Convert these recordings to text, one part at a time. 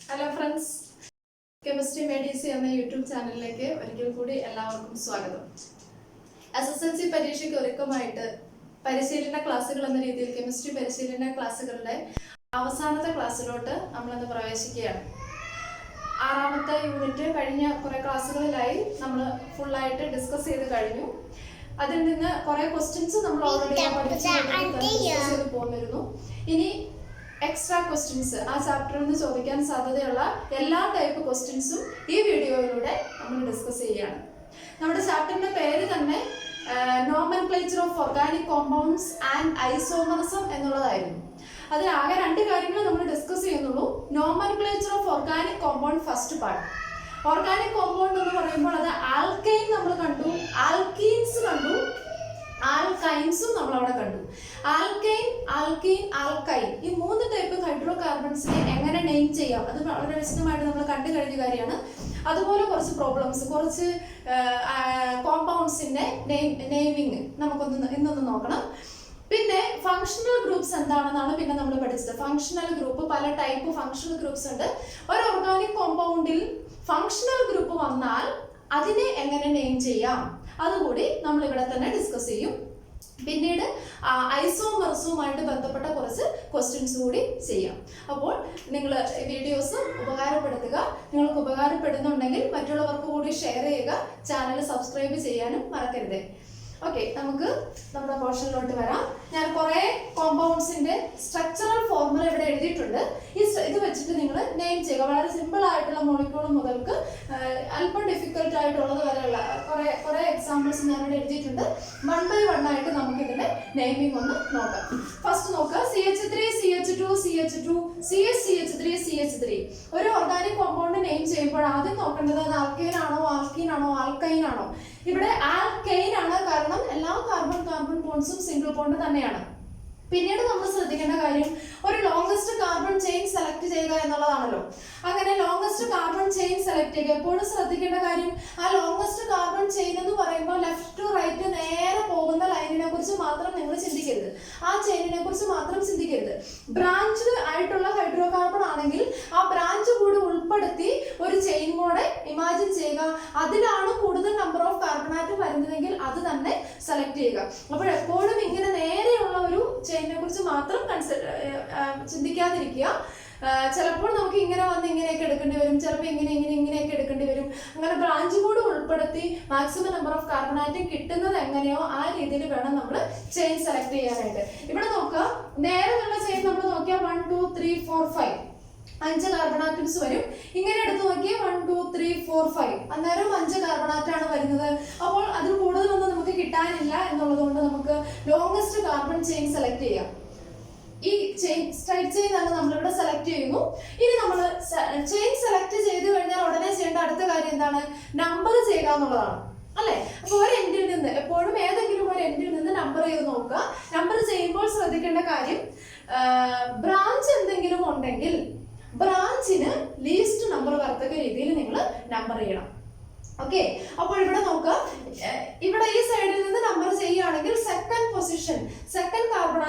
Hello friends, chemistry Medici എന്ന YouTube ചാനലിലേക്ക് ഒരിക്കൽ കൂടി എല്ലാവർക്കും സ്വാഗതം. SSLC പരീക്ഷയ്ക്ക് ഒരുക്കമായിട്ട് പരിശീലന ക്ലാസ്സുകൾ എന്ന രീതിയിൽ കെമിസ്ട്രി പരിശീലന ക്ലാസ്സുകളുടെ അവസാനത്തെ ക്ലാസ്സിലോട്ട് നമ്മളിന്ന് പ്രവേശിക്കുകയാണ്. 6ാമത്തെ യൂണിറ്റ് കഴിഞ്ഞ കുറേ ക്ലാസ്സുകളിലായി നമ്മൾ ഫുള്ളായിട്ട് ഡിസ്കസ് ചെയ്ത് കഴിഞ്ഞു. അതിൽ നിന്ന് കുറേ ക്വസ്റ്റ്യൻസ് നമ്മൾ ഓൾറെഡി ഡിസ്കസ് ചെയ്ത് പോന്നിരുന്നു. ഇനി എക്സ്ട്രാ ക്വസ്റ്റ്യൻസ് ആ ചാപ്റ്ററിൽ നിന്ന് ചോദിക്കാൻ സാധ്യതയുള്ള എല്ലാ ടൈപ്പ് ക്വസ്റ്റ്യൻസും ഈ വീഡിയോയിലൂടെ നമ്മൾ ഡിസ്കസ് ചെയ്യുകയാണ്. നമ്മുടെ ചാപ്റ്ററിന്റെ പേര് തന്നെ nomenclature of organic compounds and isomerism എന്നുള്ളതായിരുന്നു. അതിലാകെ 2 കാര്യങ്ങൾ നമ്മൾ ഡിസ്കസ് ചെയ്യുന്നുള്ളൂ. Nomenclature of organic compound first part. Organic compound എന്ന് പറയുമ്പോൾ അത് ആൽക്കൈൻ നമ്മൾ കണ്ടു, ആൽക്കീൻസ് കണ്ടു, ആൽക്കൈൻസും നമ്മൾ അവിടെ കണ്ടു. ആൽക്കൈൻ, ആൽക്കീൻ, ആൽക്കൈൻ ഈ 3 ടൈപ്പ് ഹൈഡ്രോ കാർബൺസിനെ എങ്ങനെ നെയിം ചെയ്യാം അത് വളരെ വിശദമായിട്ട് നമ്മൾ കണ്ടു കഴിഞ്ഞ കാര്യമാണ്. അതുപോലെ കുറച്ച് പ്രോബ്ലംസ്, കുറച്ച് കോമ്പൗണ്ട്സിന്റെ നെയിമിങ് ഇന്നൊന്ന് നോക്കണം. പിന്നെ ഫങ്ഷണൽ ഗ്രൂപ്പ്സ് എന്താണെന്നാണ് പിന്നെ നമ്മൾ പഠിച്ചത്. ഫങ്ഷണൽ ഗ്രൂപ്പ്, പല ടൈപ്പ് ഫങ്ഷണൽ ഗ്രൂപ്പ്സ് ഉണ്ട്. ഒരു ഓർഗാനിക് കോമ്പൗണ്ടിൽ ഫങ്ഷണൽ ഗ്രൂപ്പ് വന്നാൽ അതിനെ എങ്ങനെ നെയിം ചെയ്യാം അതുകൂടി നമ്മൾ ഇവിടെ തന്നെ ഡിസ്കസ് ചെയ്യും. പിന്നീട് ഐസോമർസുമായിട്ട് ബന്ധപ്പെട്ട കുറച്ച് ക്വസ്റ്റ്യൻസ് കൂടി ചെയ്യാം. അപ്പോൾ നിങ്ങൾ വീഡിയോസ് ഉപകാരപ്പെടുത്തുക. നിങ്ങൾക്ക് ഉപകാരപ്പെടുന്നുണ്ടെങ്കിൽ മറ്റുള്ളവർക്ക് കൂടി ഷെയർ ചെയ്യുക. ചാനൽ സബ്സ്ക്രൈബ് ചെയ്യാനും മറക്കരുത്. ഓക്കെ, നമുക്ക് നമ്മുടെ പോർഷനിലോട്ട് വരാം. ഞാൻ കുറേ കോമ്പൗണ്ട്സിന്റെ സ്ട്രക്ചറൽ ഫോർമുല ഇവിടെ എഴുതിയിട്ടുണ്ട്. ഇത് വെച്ചിട്ട് നിങ്ങൾ നെയിം ചെയ്യുക. വളരെ സിമ്പിൾ ആയിട്ടുള്ള മോളിക്യൂൾ മുതൽക്ക് അല്പം ഡിഫിക്കൽട്ട് ആയിട്ടുള്ളത് വരെയുള്ള കുറേ എക്സാമ്പിൾസ് ഞാൻ ഇവിടെ എഴുതിയിട്ടുണ്ട്. 1 by 1 ആയിട്ട് നമുക്ക് ഇതിന്റെ നെയിമിംഗ് ഒന്ന് നോക്കാം. ഫസ്റ്റ് നോക്കുക, CH3 CH2 CH2 CH3 CH3. ഒരു ഓർഗാനിക് കോമ്പൗണ്ട് നെയിം ചെയ്യുമ്പോൾ ആദ്യം നോക്കേണ്ടത് അത് ആൽക്കൈൻ ആണോ, ആൽക്കീൻ ആണോ, ആൽക്കൈൻ ആണോ. ഇവിടെ ആൽക്കൈൻ ആണ്, കാരണം എല്ലാ കാർബൺ ബോണ്ട്സും സിംഗിൾ ബോണ്ട് തന്നെയാണ്. പിന്നീട് നമ്മൾ ശ്രദ്ധിക്കേണ്ട കാര്യം ഒരു ലോങ്സ്റ്റ് കാർബൺ ചെയിൻ സെലക്ട് ചെയ്യുക എന്നുള്ളതാണല്ലോ. അങ്ങനെ ലോങ്സ്റ്റ് കാർബൺ ചെയിൻ സെലക്ട് ചെയ്യുക. എപ്പോഴും ശ്രദ്ധിക്കേണ്ട കാര്യം ആ ലോങ്സ്റ്റ് കാർബൺ ചെയിൻ എന്ന് പറയുമ്പോൾ ലെഫ്റ്റ് ടു റൈറ്റ് നേരെ പോകുന്ന ലൈനിനെ കുറിച്ച് മാത്രം നിങ്ങൾ ചിന്തിക്കരുത്. ആ ചെയിനിനെ കുറിച്ച് മാത്രം ചിന്തിക്കരുത്. ബ്രാഞ്ച് ആയിട്ടുള്ള ഹൈഡ്രോ കാർബൺ ആണെങ്കിൽ ആ ബ്രാഞ്ച് കൂടി ഉൾപ്പെടുത്തി ഒരു ചെയിൻ കൂടെ ഇമാജിൻ ചെയ്യുക. അതിലാണ് കൂടുതൽ നമ്പർ ഓഫ് കാർബണാറ്റ് വരുന്നതെങ്കിൽ അത് തന്നെ സെലക്ട് ചെയ്യുക. അപ്പോൾ എപ്പോഴും ഇങ്ങനെ നേരെയുള്ള ഒരു ചെയിനെ കുറിച്ച് മാത്രം ചിന്തിക്കാതിരിക്കുക. ചിലപ്പോൾ നമുക്ക് ഇങ്ങനെ വന്ന് ഇങ്ങനെയൊക്കെ എടുക്കേണ്ടി വരും, ചിലപ്പോൾ ഇങ്ങനെയൊക്കെ എടുക്കേണ്ടി വരും. അങ്ങനെ ബ്രാഞ്ച് കൂടി ഉൾപ്പെടുത്തി മാക്സിമം നമ്പർ ഓഫ് കാർബണാറ്റ് കിട്ടുന്നത് എങ്ങനെയോ ആ രീതിയിൽ വേണം നമ്മൾ ചെയിൻ സെലക്ട് ചെയ്യാനായിട്ട്. ഇവിടെ നോക്കുക, നേരെയുള്ള ചെയിൻ നമ്മൾ നോക്കിയാൽ 1 2 3 4 5 5 കാർബൺ ആറ്റംസ് വരും. ഇങ്ങനെ എടുത്ത് നോക്കിയാൽ 1 2 3 4 5 അന്നേരം 5 കാർബൺ ആറ്റാണ് വരുന്നത്. അപ്പോൾ അതിൽ കൂടുതലൊന്നും നമുക്ക് കിട്ടാനില്ല എന്നുള്ളത് കൊണ്ട് നമുക്ക് ലോങ്സ്റ്റ് കാർബൺ ചെയിൻ സെലക്ട് ചെയ്യാം. ഈ ചെയിൻ സ്ട്രൈറ്റ് ചെയിൻ ആണ് നമ്മളിവിടെ സെലക്ട് ചെയ്യുന്നു. ഇനി നമ്മൾ ചെയിൻ സെലക്ട് ചെയ്ത് കഴിഞ്ഞാൽ ഉടനെ ചെയ്യേണ്ട അടുത്ത കാര്യം എന്താണ്? നമ്പർ ചെയ്യുക എന്നുള്ളതാണ്, അല്ലെ? അപ്പൊ ഒരു എൻഡിൽ നിന്ന് എപ്പോഴും ഏതെങ്കിലും ഒരു എൻഡിൽ നിന്ന് നമ്പർ ചെയ്ത് നോക്കുക. നമ്പർ ചെയ്യുമ്പോൾ ശ്രദ്ധിക്കേണ്ട കാര്യം, ബ്രാഞ്ച് എന്തെങ്കിലും ഉണ്ടെങ്കിൽ ബ്രാഞ്ചിന് ലീസ്റ്റ് നമ്പർ വരത്തക്ക രീതിയിൽ നിങ്ങൾ നമ്പർ ചെയ്യണം. ഓക്കെ, അപ്പോൾ ഇവിടെ നോക്കുക, ഇവിടെ ഈ സൈഡിൽ നിന്ന് നമ്പർ ചെയ്യുകയാണെങ്കിൽ സെക്കൻഡ് പൊസിഷൻ, സെക്കൻഡ് കാർബൺ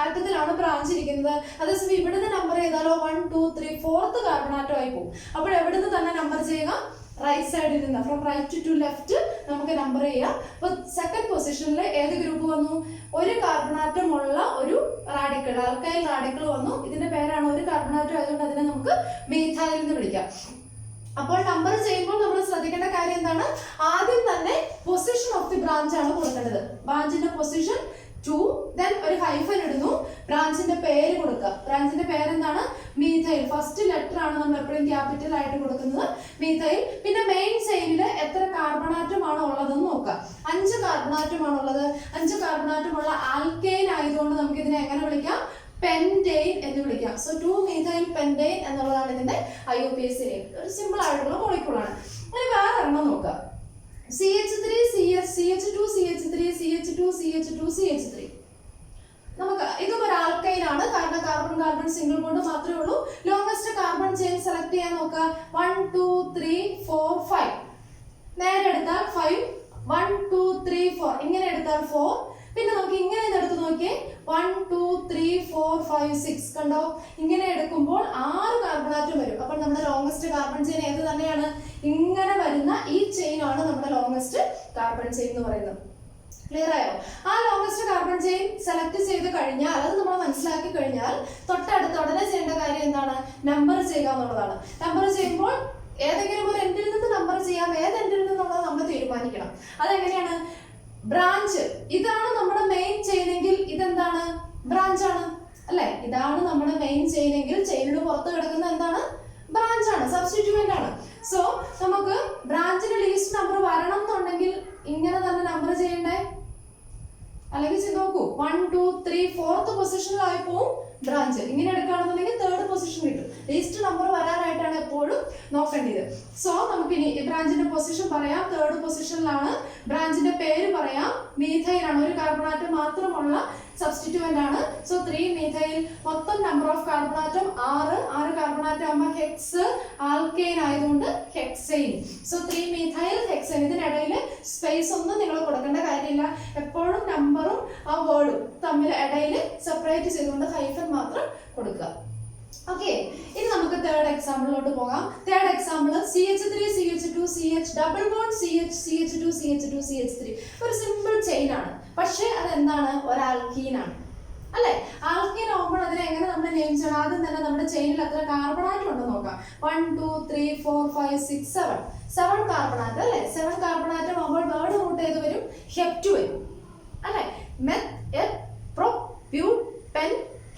ആറ്റത്തിലാണ് ബ്രാഞ്ച് ഇരിക്കുന്നത്. അതേസമയം ഇവിടുന്ന് നമ്പർ ചെയ്താലോ 1 2 3 4th കാർബൺ ആറ്റം ആയി പോകും. അപ്പോൾ എവിടുന്ന് തന്നെ നമ്പർ ചെയ്യുക? റൈറ്റ് സൈഡിൽ നിന്ന്, ഫ്രം റൈറ്റ് ടു ലെഫ്റ്റ് നമുക്ക് നമ്പർ ചെയ്യാം. അപ്പൊ സെക്കൻഡ് പൊസിഷനിൽ ഏത് ഗ്രൂപ്പ് വന്നു? ഒരു കാർബണാറ്റം ഉള്ള ഒരു റാഡിക്കൽ, ആൽക്കൈൽ റാഡിക്കൽ വന്നു. ഇതിന്റെ പേരാണ് ഒരു കാർബണാറ്റം ആയതുകൊണ്ട് അതിനെ നമുക്ക് മീഥൈൽ എന്ന് വിളിക്കാം. അപ്പോൾ നമ്പർ ചെയ്യുമ്പോൾ നമ്മൾ ശ്രദ്ധിക്കേണ്ട കാര്യം എന്താണ്? ആദ്യം തന്നെ പൊസിഷൻ ഓഫ് ദി ബ്രാഞ്ച് ആണ് കൊടുക്കേണ്ടത്. ബ്രാഞ്ചിന്റെ പൊസിഷൻ 2, then ഒരു ഹൈഫൻ ഇടുന്നു, ബ്രാഞ്ചിന്റെ പേര് കൊടുക്കുക. ബ്രാഞ്ചിന്റെ പേരെന്താണ്? മീഥൈൽ. ഫസ്റ്റ് ലെറ്റർ ആണ് നമ്മൾ എപ്പോഴും ക്യാപിറ്റൽ ആയിട്ട് കൊടുക്കുന്നത്, മീഥൈൽ. പിന്നെ മെയിൻ ചെയിനിൽ എത്ര കാർബണാറ്റമാണ് ഉള്ളതെന്ന് നോക്കുക. 5 കാർബണാറ്റമാണ് ഉള്ളത്. 5 കാർബണാറ്റമുള്ള ആൽക്കൈൻ ആയതുകൊണ്ട് നമുക്ക് ഇതിനെ എങ്ങനെ വിളിക്കാം? പെൻറ്റെയിൻ എന്ന് വിളിക്കാം. സോ 2-methyl pentane എന്നുള്ളതാണ് ഇതിന്റെ IUPAC നെയിം. ഒരു സിമ്പിൾ ആയിട്ടുള്ള മോളിക്യൂളാണ്. അങ്ങനെ വേറെ എണ്ണം നോക്കുക. CH3 CH2 CH3 CH2 CH2 CH3. നമുക്ക് ഇതും ഒരു ആൽക്കൈൻ ആണ്, കാരണം കാർബൺ സിംഗിൾ ബോണ്ട് മാത്രമേ ഉള്ളൂ. ലോങ്സ്റ്റ് കാർബൺ ചെയിൻ സെലക്ട് ചെയ്യാൻ നോക്കുക. 1 2 3 4 5. നേരെ എടുത്താൽ 5, 1 2 3 4. ഇങ്ങനെ എടുത്താൽ 4. പിന്നെ നമുക്ക് ഇങ്ങനെ എടുത്ത് നോക്കിയേ 1 2 3 4 5 6 കണ്ടോ? ഇങ്ങനെ എടുക്കുമ്പോൾ 6 കാർബൺ ആറ്റം വരും. അപ്പോൾ നമ്മുടെ ലോങ്സ്റ്റ് കാർബൺ ചെയിൻ ഏത് തന്നെയാണ്? ഇങ്ങനെ വരുന്ന ഈ ചെയിൻ ആണ് നമ്മുടെ ലോങ്സ്റ്റ് കാർബൺ ചെയിൻ എന്ന് പറയുന്നത്. ക്ലിയർ ആയോ? ആ ലോങ്സ്റ്റ് കാർബൺ ചെയിൻ സെലക്ട് ചെയ്ത് കഴിഞ്ഞാൽ, അത് നമ്മൾ മനസ്സിലാക്കി കഴിഞ്ഞാൽ തൊട്ടടുത്ത് ഉടനെ ചെയ്യേണ്ട കാര്യം എന്താണ്? നമ്പർ ചെയ്യുക എന്നുള്ളതാണ്. നമ്പർ ചെയ്യുമ്പോൾ ഏതെങ്കിലും ഒരു എൻഡിൽ നിന്ന് നമ്പർ ചെയ്യാം, ഏത് എൻഡിൽ നിന്നുള്ളത് നമ്മൾ തീരുമാനിക്കണം. അതെങ്ങനെയാണ്? ബ്രാഞ്ച് ഇതാണ് നമ്മുടെ മെയിൻ ചെയിനെങ്കിൽ ഇതെന്താണ്? ബ്രാഞ്ച് ആണ് അല്ലെ? ഇതാണ് നമ്മുടെ മെയിൻ ചെയിനെങ്കിൽ ചെയിനിന് പുറത്ത് കിടക്കുന്ന എന്താണ്? ബ്രാഞ്ച് ആണ്, സബ്സ്റ്റിറ്റ്യൂവന്റ് ആണ്. സോ നമുക്ക് ബ്രാഞ്ചിന് ലീസ്റ്റ് നമ്പർ വരണം എന്നുണ്ടെങ്കിൽ ഇങ്ങനെ തന്നെ നമ്പർ ചെയ്യണ്ടേ? അല്ലെങ്കിൽ ചെയ്ത് നോക്കൂ, 1 2 3 4th പൊസിഷനിലായി പോവും ബ്രാഞ്ച്. ഇങ്ങനെ എടുക്കുകയാണെന്നുണ്ടെങ്കിൽ 3rd പൊസിഷൻ കിട്ടും. ലീസ്റ്റ് നമ്പർ വരാനായിട്ടാണ് എപ്പോഴും നോക്കേണ്ടത്. സോ നമുക്ക് ഇനി ബ്രാഞ്ചിന്റെ പൊസിഷൻ പറയാം. 3rd പൊസിഷനിലാണ്. ബ്രാഞ്ചിന്റെ പേര് പറയാം, മീഥൈൽ ആണ്. ഒരു കാർബൺ ആറ്റം മാത്രമുള്ള സബ്സ്റ്റിറ്റ്യൂവന്റ് ആണ്. So 3 methyl. മൊത്തം number of carbon atom 6. 6 carbon atom ആകുമ്പോൾ ഹെക്സ് ആൽക്കെയിൻ ആയതുകൊണ്ട് ഹെക്സൈൻ. So 3 methyl hexane. ഇതിനിടയിൽ സ്പേസ് ഒന്നും നിങ്ങൾ കൊടുക്കേണ്ട കാര്യമില്ല. എപ്പോഴും നമ്പറും ആ വേർഡും തമ്മിൽ ഇടയിൽ സെപ്പറേറ്റ് ചെയ്തുകൊണ്ട് ഹൈഫൻ മാത്രം കൊടുക്കുക. ഓക്കെ, ഇനി നമുക്ക് തേർഡ് എക്സാമ്പിളിലോട്ട് പോകാം. Third example CH3 CH2 CH double bond CH CH2 CH2 CH3. ഒരു സിമ്പിൾ ചെയിൻ ആണ്, പക്ഷേ അതെന്താണ്? ഒരു ആൽക്കീൻ ആണ് അല്ലെ? ആൽക്കീൻ ആവുമ്പോൾ അതിനെ എങ്ങനെ നമ്മൾ നെയിം ചെയ്യണം? ആദ്യം തന്നെ നമ്മുടെ ചെയിനിൽ എത്ര കാർബൺ ആറ്റം ഉണ്ടെന്ന് നോക്കാം. 1 2 3 4 5 6 7 കാർബൺ ആറ്റം അല്ലെ? 7 കാർബൺ ആറ്റം ആവുമ്പോൾ വേർഡ് റൂട്ട് ഏത് വരും? ഹെപ്റ്റ് വരും അല്ലെ? Meth eth prop but pent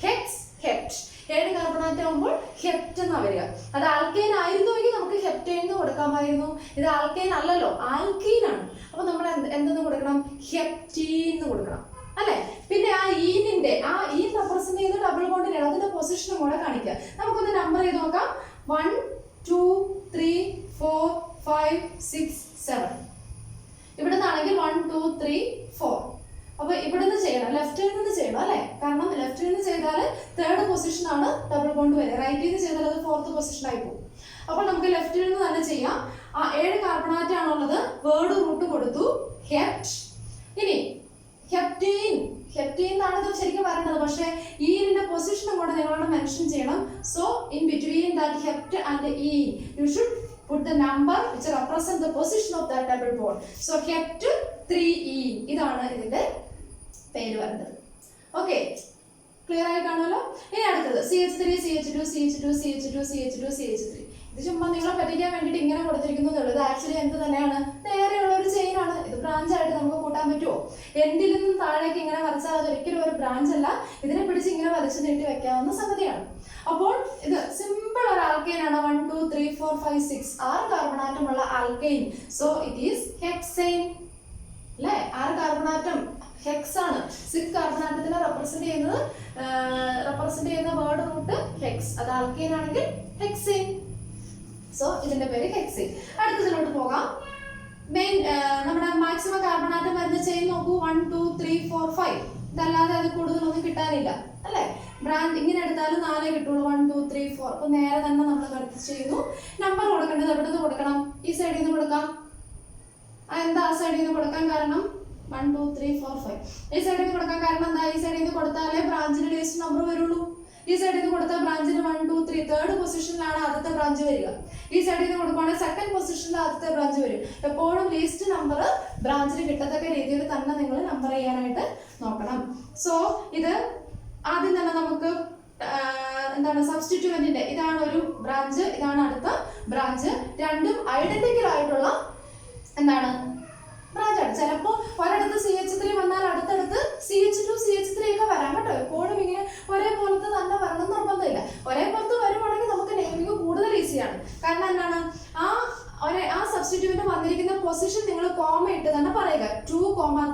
hex hept. 7 carbon atom ആവുമ്പോൾ ഹെപ്റ്റ് എന്നാ വരിക. അത് ആൽക്കൈൻ ആയിരുന്നുവെങ്കിൽ നമുക്ക് ഹെപ്റ്റൈൻ എന്ന് കൊടുക്കാമായിരുന്നു. ഇത് ആൽക്കൈൻ അല്ലല്ലോ, ആൽക്കീൻ ആണ്. അപ്പൊ നമ്മൾ എന്തെന്ന് കൊടുക്കണം? ഹെപ്റ്റീൻ എന്ന് കൊടുക്കണം അല്ലെ? പിന്നെ ആ ഈനിന്റെ ഈ റെപ്രസെന്റ് ചെയ്യുന്ന ഡബിൾ ബോണ്ടിനാണ്. അതിന്റെ പൊസിഷനും കൂടെ കാണിക്കുക. നമുക്കൊന്ന് നമ്പർ ചെയ്ത് നോക്കാം. 1 2 3 4 5 6 7. ഇവിടെ നിന്നാണെങ്കിൽ 1 2 3 4. അപ്പൊ ഇവിടുന്ന് ചെയ്യണം, ലെഫ്റ്റിൽ നിന്ന് ചെയ്യണം അല്ലെ? കാരണം ലെഫ്റ്റിൽ നിന്ന് ചെയ്താൽ 3rd പൊസിഷൻ ആണ് ഡബിൾ ബോണ്ട് വരിക. റൈറ്റിൽ നിന്ന് ചെയ്താൽ അത് 4th പൊസിഷൻ ആയി പോകും. അപ്പോൾ നമുക്ക് ലെഫ്റ്റിൽ നിന്ന് തന്നെ ചെയ്യാം. ആ 7 കാർബൺ ആറ്റം ആണുള്ളത്. വേർഡ് റൂട്ട് കൊടുത്തു ഹെപ്റ്റ്. ഇനി ഹെപ്റ്റീൻ എന്നാണ് ഇത് ശരിക്കും പറയേണ്ടത്, പക്ഷേ ഈന്റെ പൊസിഷനും കൂടെ നിങ്ങളോട് മെൻഷൻ ചെയ്യണം. So in between that hept and ഈ you should put the number which represent the position of that double bond. So hept 3e ഇതാണ് ഇതിന്റെ പേര് വരുന്നത്. ഓക്കെ, ക്ലിയർ ആയി കാണുമല്ലോ. ഇനി അടുത്തത് CH3 CH2 CH2 CH2 CH2 CH3. ഇത് ചുമ്മാ നിങ്ങളെ പറ്റിക്കാൻ വേണ്ടിയിട്ട് ഇങ്ങനെ കൊടുത്തിരിക്കുന്നുള്ളൂ. ഇത് ആക്ച്വലി എന്ത് തന്നെയാണ്? നേരെയുള്ള ഒരു ചെയിൻ ആണ്. ഇത് ബ്രാഞ്ച് ആയിട്ട് നമുക്ക് കൂട്ടാൻ പറ്റുമോ? എൻഡിൽ നിന്നും താഴേക്ക് ഇങ്ങനെ വരച്ചാൽ അത് ഒരിക്കലും ഒരു ബ്രാഞ്ച് അല്ല. ഇതിനെ പിടിച്ച് ഇങ്ങനെ വലിച്ചു നീട്ടി വെക്കാവുന്ന സംഗതിയാണ്. അപ്പോൾ ഇത് സിമ്പിൾ ഒരു ആൽക്കൈൻ ആണ്. 1 2 3 4 5 6 6 കാർബൺ ആറ്റം ഉള്ള alkyne. So it is hexyne അല്ലേ? 6 കാർബൺ ആറ്റം ഹെക്സ് ആണ്. 6 കാർബൺ ആറ്റത്തിനെ റെപ്രസെന്റ് ചെയ്യുന്ന വേർഡ് റൂട്ട് ഹെക്സ്. അത് ആൽക്കൈൻ ആണെങ്കിൽ ഹെക്സൈൻ. സോ ഇതിന്റെ പേര് ഹെക്സൈൻ. അടുത്തതിലോട്ട് പോകാം. മെയിൻ നമ്മുടെ മാക്സിമം കാർബൺ ആറ്റം വരുന്ന ചെയിൻ നോക്കൂ. 1 2 3 4 5. ഇതല്ലാതെ അത് കൂടുതലൊന്നും കിട്ടാനില്ല അല്ലെ? ബ്രാഞ്ച് ഇങ്ങനെ എടുത്താലും 4 കിട്ടുള്ളൂ. 1 2 3 4. അപ്പൊ നേരെ തന്നെ നമ്മൾ കറക്റ്റ് ചെയ്യുന്നു. നമ്പർ കൊടുക്കേണ്ടത് എവിടെ നിന്ന് കൊടുക്കണം? ഈ സൈഡിൽ നിന്ന് കൊടുക്കാം. എന്താ ആ സൈഡിൽ നിന്ന് കൊടുക്കാൻ കാരണം? 1 2 3 4 5. ഈ സൈഡിൽ നിന്ന് കൊടുക്കാൻ കാരണം എന്താ? ഈ സൈഡിൽ നിന്ന് കൊടുത്താലേ ബ്രാഞ്ചിന് ലീസ്റ്റ് നമ്പർ വരുള്ളൂ. ഈ സൈഡിൽ നിന്ന് കൊടുത്താൽ ബ്രാഞ്ചിന് 1 2 3 3rd പൊസിഷനിലാണ് ആദ്യത്തെ ബ്രാഞ്ച് വരിക. ഈ സൈഡിൽ നിന്ന് കൊടുക്കുകയാണെങ്കിൽ 2nd പൊസിഷനിൽ ആദ്യത്തെ ബ്രാഞ്ച് വരും. എപ്പോഴും ലീസ്റ്റ് നമ്പർ ബ്രാഞ്ചിന് കിട്ടത്തക്ക രീതിയിൽ തന്നെ നിങ്ങൾ നമ്പർ ചെയ്യാനായിട്ട് നോക്കണം. സോ ഇത് ആദ്യം തന്നെ നമുക്ക് എന്താണ്? സബ്സ്റ്റിറ്റ്യൂവന്റിന്റെ ഇതാണ് ഒരു ബ്രാഞ്ച്, ഇതാണ് അടുത്ത ബ്രാഞ്ച്. രണ്ടും ഐഡന്റിക്കൽ ആയിട്ടുള്ള എന്താണ്? ബ്രാഞ്ചാണ്. ചിലപ്പോൾ ഒരിടത്ത് CH3 വന്നാൽ അടുത്തടുത്ത് CH2 CH3 ഒക്കെ വരാം കേട്ടോ. എപ്പോഴും ഇങ്ങനെ ഒരേപോലത്തെ തന്നെ വരണം നിർബന്ധമില്ല. ഒരേപോലത്തെ വരുവാണെങ്കിൽ നമുക്ക് നെയിമിംഗ് കൂടുതൽ ഈസിയാണ്. കാരണം എന്താണ്? ആ സബ്സ്റ്റിറ്റ്യൂവന്റ് വന്നിരിക്കുന്ന പൊസിഷൻ നിങ്ങൾ കോമ ഇട്ട് തന്നെ പറയുക. 2,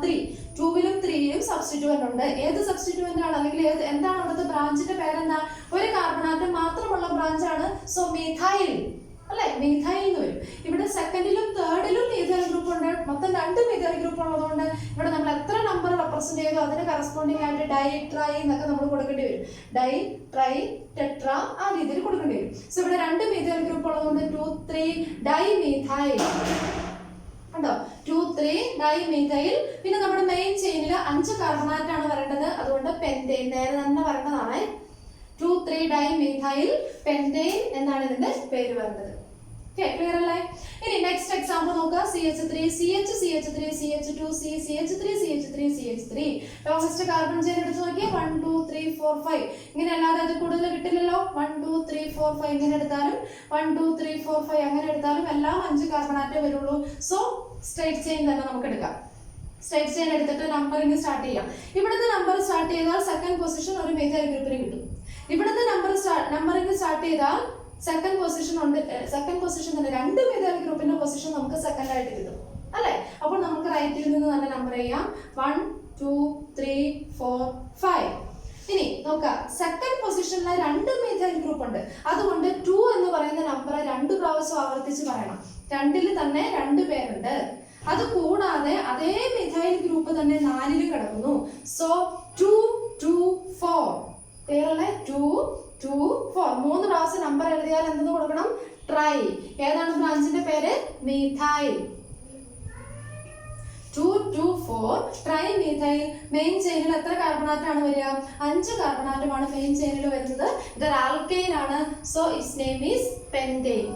3. 2ലും 3ലും സബ്സ്റ്റിറ്റ്യൂവന്റ് ഉണ്ട്. ഏത് സബ്സ്റ്റിറ്റ്യൂവന്റ് ആണ് അല്ലെങ്കിൽ എന്താണ് അവിടുത്തെ ബ്രാഞ്ചിന്റെ പേരെന്താ? ഒരു കാർബൺ ആറ്റം മാത്രമുള്ള ബ്രാഞ്ചാണ്. സോ മീഥൈൽ അല്ലെ? മീഥൈൽ എന്ന് വരും. ഇവിടെ 2ലും 3ലും മീഥൈൽ ഗ്രൂപ്പ് ഉണ്ട്. മൊത്തം 2 മീഥൈൽ ഗ്രൂപ്പ് ഉള്ളതുകൊണ്ട് ഇവിടെ നമ്മൾ എത്ര നമ്പർ റെപ്രസെന്റ് ചെയ്തോ അതിന് കറസ്പോണ്ടിങ് ആയിട്ട് ഡൈ ട്രൈ എന്നൊക്കെ നമ്മൾ കൊടുക്കേണ്ടി വരും. ഡൈ ട്രൈ ടെട്ര ആ രീതിയിൽ കൊടുക്കേണ്ടി വരും. സോ ഇവിടെ 2 മീഥൈൽ ഗ്രൂപ്പ് ഉള്ളതുകൊണ്ട് 2 3 ഡൈ മീഥൈൽ കണ്ടോ? 2 3 ഡൈ മീഥൈൽ. പിന്നെ നമ്മുടെ മെയിൻ ചെയിനിൽ 5 കാർബൺ ആറ്റം ആണ് വരേണ്ടത്. അതുകൊണ്ട് പെന്റൈൻ നേരെ തന്നെ വരേണ്ടതാണ്. 3 ഡൈമീഥൈൽ പെന്റെയ്ൻ എന്നാണ് ഇതിന്റെ പേര് വരുന്നത്. ക്ലിയർ അല്ലേ? ഇനി നെക്സ്റ്റ് എക്സാമ്പിൾ നോക്കുക. CH3 CH CH3 CH2 C CH3 CH3 CH3 longest carbon chain എടുത്ത് നോക്കിയാൽ 1 2 3 4 5 ഇങ്ങനെ അല്ലാതെ അത് കൂടുതൽ കിട്ടില്ലല്ലോ. 1 2 3 4 5 ഇങ്ങനെ എടുത്താലും 1 2 3 4 5 അങ്ങനെ എടുത്താലും എല്ലാം 5 കാർബൺ ആറ്റേ വരുള്ളൂ. സോ സ്ട്രൈറ്റ് ചെയിൻ തന്നെ നമുക്ക് എടുക്കാം. സ്ട്രൈറ്റ് ചെയിൻ എടുത്തിട്ട് നമ്പറിംഗ് സ്റ്റാർട്ട് ചെയ്യാം. ഇവിടുത്തെ നമ്പർ സ്റ്റാർട്ട് ചെയ്താൽ സെക്കൻഡ് പൊസിഷൻ ഒരു മെഥൈൽ ഗ്രൂപ്പിന് കിട്ടും. ഇവിടുത്തെ നമ്പറിംഗ് സ്റ്റാർട്ട് ചെയ്താൽ സെക്കൻഡ് പൊസിഷൻ ഉണ്ട്. സെക്കൻഡ് പൊസിഷൻ തന്നെ 2 മെഥൈൽ ഗ്രൂപ്പിന്റെ പൊസിഷൻ നമുക്ക് സെക്കൻഡ് ആയിട്ട് കിട്ടും അല്ലേ? അപ്പോൾ നമുക്ക് റൈറ്റിൽ നിന്ന് തന്നെ നമ്പർ ചെയ്യാം. 1 2 3 4 5. ഇനി നോക്കാം, സെക്കൻഡ് പൊസിഷനിലെ 2 മെഥൈൽ ഗ്രൂപ്പ് ഉണ്ട്. അതുകൊണ്ട് 2 എന്ന് പറയുന്ന നമ്പർ 2 പ്രാവശ്യം ആവർത്തിച്ച് പറയണം. 2ൽ തന്നെ 2 പേരുണ്ട്. അത് കൂടാതെ അതേ മെഥൈൽ ഗ്രൂപ്പ് തന്നെ 4ൽ കിടക്കുന്നു. സോ 2 2 4 പേരല്ലേ? 2 2 4 3 പ്രാവശ്യം നമ്പർ എഴുതിയാൽ എന്തെന്ന് കൊടുക്കണം? ട്രൈ. ഏതാണ് ബ്രാഞ്ചിന്റെ പേര്? മീഥൈൽ. 2 2 4 try methyl. മെയിൻ ചെയിനിൽ എത്ര കാർബണാറ്റാണ് വരിക? 5 കാർബണാറ്റമാണ് മെയിൻ ചെയിനിൽ വരുന്നത്. ഇതൊരു ആൽക്കൈൻ ആണ്. So its name is pentane.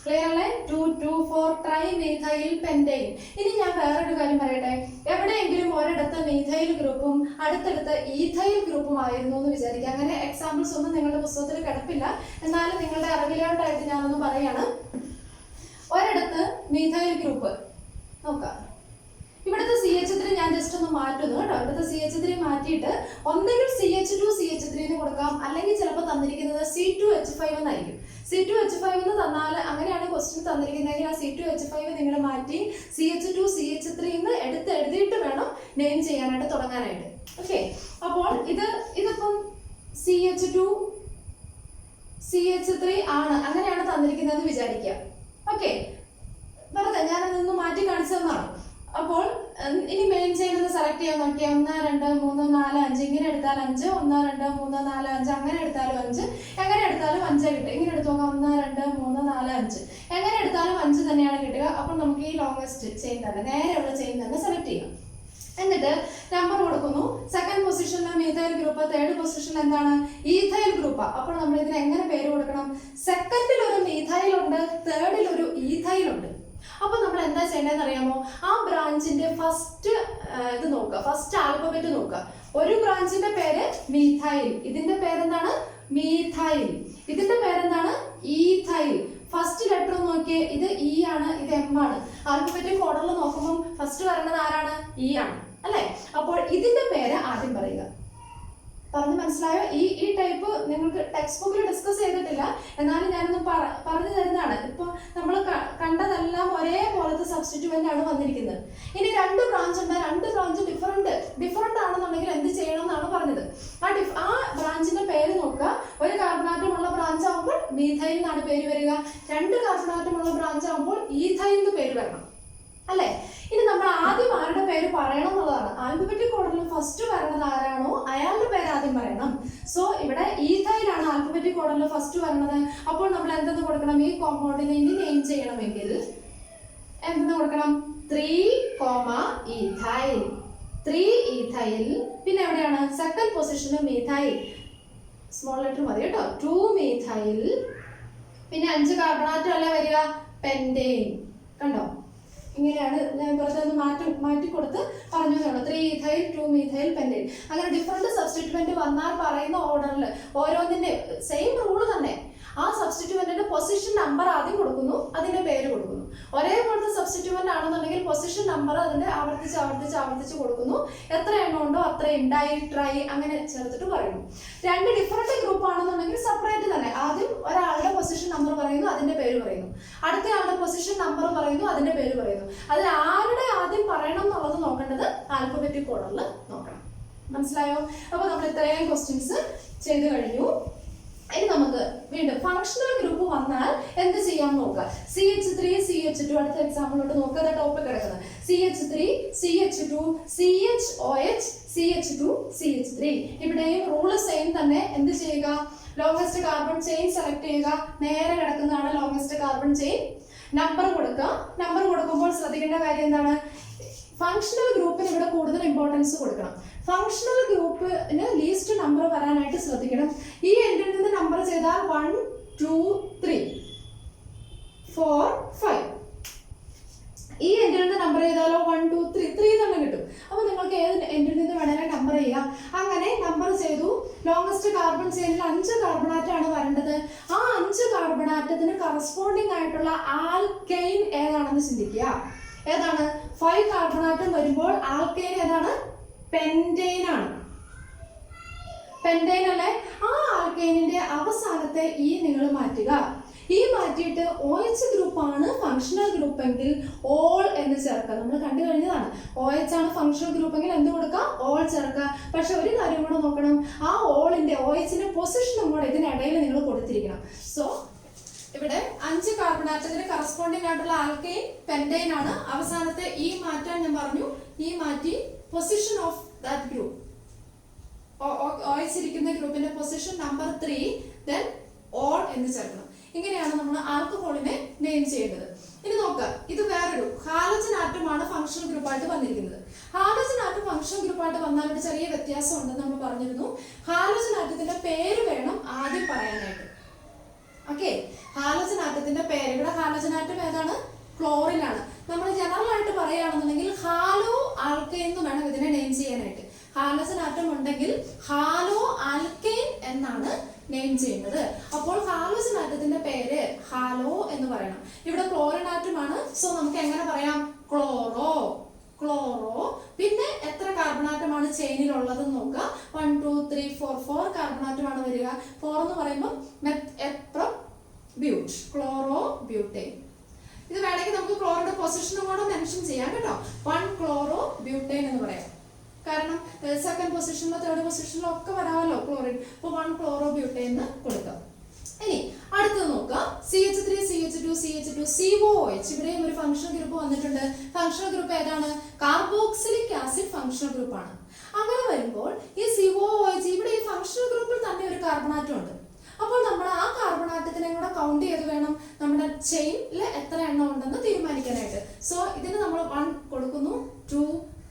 Clear അല്ലേ? 2 2 4 ട്രൈ മീഥൈൽ പെന്റെയ്ൻ. ഇനി ഞാൻ വേറൊരു കാര്യം പറയട്ടെ. എവിടെയെങ്കിലും ഒരിടത്ത് മീഥൈൽ ഗ്രൂപ്പും അടുത്തടുത്ത് ഈഥൈൽ ഗ്രൂപ്പും ആയിരുന്നു എന്ന് വിചാരിക്കുക. അങ്ങനെ എക്സാമ്പിൾസ് ഒന്നും നിങ്ങളുടെ പുസ്തകത്തിൽ കിടപ്പില്ല. എന്നാലും നിങ്ങളുടെ അറിവിലോട്ടായിട്ട് ഞാനൊന്ന് പറയാണ്. ഒരിടത്ത് മീഥൈൽ ഗ്രൂപ്പ് നോക്കാം. ഇവിടുത്തെ CH3 ഞാൻ ജസ്റ്റ് ഒന്ന് മാറ്റുന്നു കേട്ടോ. ഇവിടുത്തെ CH3 മാറ്റിയിട്ട് ഒന്നെങ്കിൽ CH2 CH3 എന്ന് കൊടുക്കാം, അല്ലെങ്കിൽ ചിലപ്പോൾ തന്നിരിക്കുന്നത് C2H5 എന്നായിരിക്കും. C2H5 എന്ന് തന്നാൽ, അങ്ങനെയാണ് ക്വസ്റ്റ്യൻ തന്നിരിക്കുന്നതെങ്കിൽ ആ C2H5 നിങ്ങൾ മാറ്റി CH2 CH3 എന്ന് എഴുതിയിട്ട് വേണം നെയിം ചെയ്യാനായിട്ട് തുടങ്ങാനായിട്ട്. ഓക്കെ, അപ്പോൾ ഇതിപ്പം CH2 CH3 ആണ്, അങ്ങനെയാണ് തന്നിരിക്കുന്നതെന്ന് വിചാരിക്കുക. ഓക്കെ, വെറുതെ ഞാനതൊന്ന് മാറ്റി കാണിച്ചതെന്നാണ്. അപ്പോൾ ഇനി മെയിൻ ചെയിൻ ഒന്ന് സെലക്ട് ചെയ്യാൻ നോക്കിയാൽ 1 2 3 4 5 ഇങ്ങനെ എടുത്താൽ 5, 1 2 3 4 5 അങ്ങനെ എടുത്താലും 5, എങ്ങനെ എടുത്താലും 5 കിട്ടും. ഇങ്ങനെ എടുത്ത് നോക്കാം 1 2 3 4 5 എങ്ങനെ എടുത്താലും 5 തന്നെയാണ് കിട്ടുക. അപ്പോൾ നമുക്ക് ഈ ലോങ്സ്റ്റ് ചെയിൻ തന്നെ, നേരെയുള്ള ചെയിൻ തന്നെ സെലക്ട് ചെയ്യാം. എന്നിട്ട് നമ്പർ കൊടുക്കുന്നു. സെക്കൻഡ് പൊസിഷനിലെ മീഥൈൽ ഗ്രൂപ്പ്, തേർഡ് പൊസിഷനിൽ എന്താണ്? Ethyl group. അപ്പോൾ നമ്മൾ ഇതിന് എങ്ങനെ പേര് കൊടുക്കണം? സെക്കൻഡിൽ ഒരു മീഥൈൽ ഉണ്ട്, തേർഡിൽ ഒരു ഈഥൈൽ ഉണ്ട്. അപ്പൊ നമ്മൾ എന്താ ചെയ്യേണ്ടതെന്ന് അറിയാമോ? ആ ബ്രാഞ്ചിന്റെ ഫസ്റ്റ് ഇത് നോക്കുക, ഫസ്റ്റ് ആൽഫബറ്റ് നോക്കുക. ഒരു ബ്രാഞ്ചിന്റെ പേര് മീഥൈൽ, ഇതിന്റെ പേരെന്താണ്? മീഥൈൽ. ഇതിന്റെ പേരെന്താണ്? ഈഥൈൽ. ഫസ്റ്റ് ലെറ്റർ നോക്കിയേ, ഇത് ഇ ആണ്, ഇത് എം ആണ്. ആൽഫബറ്റിക് ഓർഡറിൽ നോക്കുമ്പോൾ ഫസ്റ്റ് പറയുന്നത് ആരാണ്? ഇ ആണ് അല്ലെ? അപ്പോൾ ഇതിന്റെ പേര് ആദ്യം പറയുക. പറഞ്ഞു മനസ്സിലായോ? ഈ ടൈപ്പ് നിങ്ങൾക്ക് ടെക്സ്റ്റ് ബുക്കിൽ ഡിസ്കസ് ചെയ്തിട്ടില്ല, എന്നാലും ഞാനൊന്ന് പറഞ്ഞു തരുന്നതാണ്. ഇപ്പൊ നമ്മൾ കണ്ടതെല്ലാം ഒരേപോലത്തെ സബ്സ്റ്റിറ്റ്യൂവന്റ് ആണ് വന്നിരിക്കുന്നത്. ഇനി 2 ബ്രാഞ്ച് ഉണ്ട്, 2 ബ്രാഞ്ച് ഡിഫറെന്റ് ആണെന്നുണ്ടെങ്കിൽ എന്ത് ചെയ്യണം എന്നാണ് പറഞ്ഞത്. ആ ബ്രാഞ്ചിന്റെ പേര് നോക്കുക. ഒരു കാർബണാറ്റമുള്ള ബ്രാഞ്ച് ആകുമ്പോൾ മീഥൈൽ എന്നാണ് പേര് വരിക. 2 കാർബണാറ്റമുള്ള ബ്രാഞ്ച് ആകുമ്പോൾ ഈഥൈൽ എന്ന് പേര് വരണം അല്ലെ? ഇനി നമ്മൾ ആദ്യം ആരുടെ പേര് പറയണം എന്നുള്ളതാണ്. ആൽഫബറ്റിക് ഓർഡറിൽ ഫസ്റ്റ് വരുന്നത് ആരാണോ അയാളുടെ പേര് ആദ്യം പറയണം. സോ ഇവിടെ ഈഥൈലാണ് ആൽഫബറ്റിക് ഓർഡറിൽ ഫസ്റ്റ് വരുന്നത്. അപ്പോൾ നമ്മൾ എന്തെന്ന് കൊടുക്കണം? ഈ കോമ്പൗണ്ടിനെ ഇനി നെയിം ചെയ്യണമെങ്കിൽ എന്തെന്ന് കൊടുക്കണം? 3, ഈഥൈൽ. 3 ഈഥൈൽ. പിന്നെ എവിടെയാണ്? സെക്കൻഡ് പൊസിഷനിൽ മീഥൈൽ, സ്മോൾ ലെറ്റർ മതി കേട്ടോ. 2 മീഥൈൽ. പിന്നെ 5 കാർബണാറ്റം അല്ലേ വരിക? പെന്റെയ്ൻ. കണ്ടോ? ഇങ്ങനെയാണ് ഞാൻ കുറച്ചൊന്ന് മാറ്റി കൊടുത്ത് പറഞ്ഞു തരണം. 3 ഈഥൈൽ 2 മീഥൈൽ പെന്റെയ്ൻ. അങ്ങനെ ഡിഫറെന്റ് സബ്സ്റ്റിറ്റ്യൂവന്റ് വന്നാൽ പറയുന്ന ഓർഡറിൽ ഓരോന്നിന്റെ സെയിം റൂള് തന്നെ. ആ സബ്സ്റ്റിറ്റ്യൂവന്റിന്റെ പൊസിഷൻ നമ്പർ ആദ്യം കൊടുക്കുന്നു, അതിന്റെ പേര് കൊടുക്കുന്നു. ഒരേപോലത്തെ സബ്സ്റ്റിറ്റ്യൂവന്റ് ആണെന്നുണ്ടെങ്കിൽ പൊസിഷൻ നമ്പർ അതിന്റെ ആവർത്തിച്ച് കൊടുക്കുന്നു. എത്ര എണ്ണം ഉണ്ടോ അത്രയും ഡൈ, ട്രൈ അങ്ങനെ ചേർത്തിട്ട് പറയുന്നു. 2 ഡിഫറെന്റ് ഗ്രൂപ്പ് ആണെന്നുണ്ടെങ്കിൽ സെപ്പറേറ്റ് തന്നെ. ആദ്യം ഒരാളുടെ പൊസിഷൻ നമ്പർ പറയുന്നു, അതിന്റെ പേര് പറയുന്നു. അടുത്ത ആളുടെ പൊസിഷൻ നമ്പർ പറയുന്നു, അതിന്റെ പേര് പറയുന്നു. അതിൽ ആരുടെ ആദ്യം പറയണം എന്നുള്ളത് നോക്കേണ്ടത് ആൽഫബറ്റിക് ഓർഡറിൽ നോക്കണം. മനസ്സിലായോ? അപ്പൊ നമ്മൾ ഇത്രയും ക്വസ്റ്റ്യൻസ് ചെയ്തു കഴിഞ്ഞു. ഇനി നമുക്ക് വീണ്ടും ഫങ്ഷണൽ ഗ്രൂപ്പ് വന്നാൽ എന്ത് ചെയ്യാൻ നോക്കാം. CH3 CH2 അടുത്ത എക്സാമ്പിളോട്ട് നോക്കുക. ടോപ്പിക് കിടക്കുന്നത് CH3 CH2 CHOH CH2 CH3. ഇവിടെയും റൂള് സെയിം തന്നെ. എന്ത് ചെയ്യുക? ലോങ്സ്റ്റ് കാർബൺ ചെയിൻ സെലക്ട് ചെയ്യുക. നേരെ കിടക്കുന്നതാണ് ലോങ്സ്റ്റ് കാർബൺ ചെയിൻ. നമ്പർ കൊടുക്കുക. നമ്പർ കൊടുക്കുമ്പോൾ ശ്രദ്ധിക്കേണ്ട കാര്യം എന്താണ്? ഫങ്ഷണൽ ഗ്രൂപ്പിന് ഇവിടെ കൂടുതൽ ഇമ്പോർട്ടൻസ് കൊടുക്കണം. ഫങ്ഷണൽ ഗ്രൂപ്പിന് ലീസ്റ്റ് നമ്പർ വരാനായിട്ട് ശ്രദ്ധിക്കണം. ഈ എൻഡിൽ നിന്ന് നമ്പർ ചെയ്താൽ 1 2 3 4 5. ഈ എൻഡിൽ നിന്ന് നമ്പർ ചെയ്താലോ 1 2 3 തന്നെ കിട്ടും. അപ്പൊ നിങ്ങൾക്ക് ഏത് എൻഡിൽ നിന്ന് വേണമെങ്കിലും നമ്പർ ചെയ്യാം. അങ്ങനെ നമ്പർ ചെയ്തു. ലോങ്സ്റ്റ് കാർബൺ ചെയിനിൽ 5 കാർബൺ ആറ്റമാണ് വരേണ്ടത്. ആ 5 കാർബൺ ആറ്റത്തിന് കറസ്പോണ്ടിങ് ആയിട്ടുള്ള ആൽക്കെയിൻ ഏതാണെന്ന് ചിന്തിക്കുക. ഏതാണ്? 5 കാർബൺ ആറ്റം വരുമ്പോൾ ആൽക്കെയിൻ ഏതാണ്? പെന്റെയിൻ ആണ്. പെന്റെയിൻ അല്ലേ? ആ ആൽക്കെയിനിന്റെ അവസാനത്തെ ഈ നിങ്ങൾ മാറ്റുക. ഈ മാറ്റിയിട്ട് OH ഗ്രൂപ്പ് ആണ് ഫങ്ഷണൽ ഗ്രൂപ്പ് എങ്കിൽ ഓൾ എന്ന് ചേർക്കുക. നമ്മൾ കണ്ടു കഴിഞ്ഞതാണ്. OH ആണ് ഫങ്ഷണൽ ഗ്രൂപ്പ് എങ്കിൽ എന്ത് കൊടുക്കാം? ഓൾ ചേർക്കുക. പക്ഷെ ഒരു കാര്യം കൂടെ നോക്കണം, ആ ഓളിന്റെ OHന്റെ പൊസിഷനും കൂടെ ഇതിനിടയിൽ നിങ്ങൾ കൊടുത്തിരിക്കണം. സോ ഇവിടെ 5 കാർബൺ ആറ്റത്തിന് കറസ്പോണ്ടിങ് ആയിട്ടുള്ള ആൽക്കെയിൻ പെന്റെയിൻ ആണ്. അവസാനത്തെ ഈ മാറ്റാൻ ഞാൻ പറഞ്ഞു. ഈ മാറ്റി position of that group, OH ഇരിക്കുന്ന ഗ്രൂപ്പിന്റെ പൊസിഷൻ നമ്പർ 3 ദെൻ ഓൾ എന്ന് ചേർക്കണം. ഇങ്ങനെയാണ് നമ്മൾ ആൽക്കഹോളിനെ നെയിം ചെയ്യേണ്ടത്. ഇനി നോക്കുക, ഇത് വേറൊരു ഹാലജൻ ആറ്റമാണ് ഫങ്ഷണൽ ഗ്രൂപ്പായിട്ട് വന്നിരിക്കുന്നത്. ഹാലജൻ ആറ്റം ഫങ്ഷണൽ ഗ്രൂപ്പായിട്ട് വന്നാൽ ഒരു ചെറിയ വ്യത്യാസം ഉണ്ടെന്ന് നമ്മൾ പറഞ്ഞിരുന്നു. ഹാലജൻ ആറ്റത്തിന്റെ പേര് വേണം ആദ്യം പറയാനായിട്ട്. ഓക്കെ, ഹാലജൻ ആറ്റത്തിന്റെ പേര്. ഇവിടെ ഹാലജൻ ആറ്റം ഏതാണ്? ക്ലോറിൻ ആണ്. നമ്മൾ ജനറൽ ആയിട്ട് പറയുകയാണെന്നുണ്ടെങ്കിൽ ഹാലോ ആൽക്കെയിൻ എന്ന് വേണം ഇതിനെ നെയിം ചെയ്യാനായിട്ട്. ഹാലജൻ ആറ്റം ഉണ്ടെങ്കിൽ ഹാലോ ആൽക്കെയിൻ എന്നാണ് നെയിം ചെയ്യുന്നത്. അപ്പോൾ ഹാലജൻ ആറ്റത്തിന്റെ പേര് ഹാലോ എന്ന് പറയണം. ഇവിടെ ക്ലോറിൻ ആറ്റമാണ്. സോ നമുക്ക് എങ്ങനെ പറയാം? ക്ലോറോ. ക്ലോറോ. പിന്നെ എത്ര കാർബൺ ആറ്റമാണ് ചെയിനിൽ ഉള്ളതെന്ന് നോക്കുക. 1 2 3 4 4 കാർബൺ ആറ്റമാണ് വരിക. 4 എന്ന് പറയുമ്പോൾ മെത്പ്രോബ്യൂട്ട്, ക്ലോറോ ബ്യൂട്ടേൻ. ഇത് വേണമെങ്കിൽ നമുക്ക് ക്ലോറിന്റെ പൊസിഷനും കൂടെ മെൻഷൻ ചെയ്യാം കേട്ടോ. 1 ക്ലോറോ ബ്യൂട്ടേൻ എന്ന് പറയാം. കാരണം സെക്കൻഡ് പൊസിഷനിലോ തേർഡ് പൊസിഷനിലോ ഒക്കെ വരാമല്ലോ ക്ലോറിൻ. അപ്പോൾ 1 ക്ലോറോ ബ്യൂട്ടേൻ എന്ന് കൊടുക്കാം. ഇനി അടുത്തത് നോക്കുക, CH3 CH2 CH2 COOH. ഇവിടെയും ഒരു ഫങ്ഷണൽ ഗ്രൂപ്പ് വന്നിട്ടുണ്ട്. ഫങ്ഷണൽ ഗ്രൂപ്പ് ഏതാണ്? കാർബോക്സിലിക് ആസിഡ് ഫങ്ഷണൽ ഗ്രൂപ്പ് ആണ്. അങ്ങനെ വരുമ്പോൾ ഈ COOH ഇവിടെ ഈ ഫങ്ഷണൽ ഗ്രൂപ്പിൽ തന്നെ ഒരു കാർബണാറ്റം ഉണ്ട്. അപ്പോൾ നമ്മൾ ആ കാർബണാറ്റത്തിനെ കൂടെ കൗണ്ട് ചെയ്ത് വേണം നമ്മുടെ ചെയിനിൽ എത്ര എണ്ണം ഉണ്ടെന്ന് തീരുമാനിക്കാനായിട്ട്. സോ ഇതിന് നമ്മൾ 1 കൊടുക്കുന്നു, 2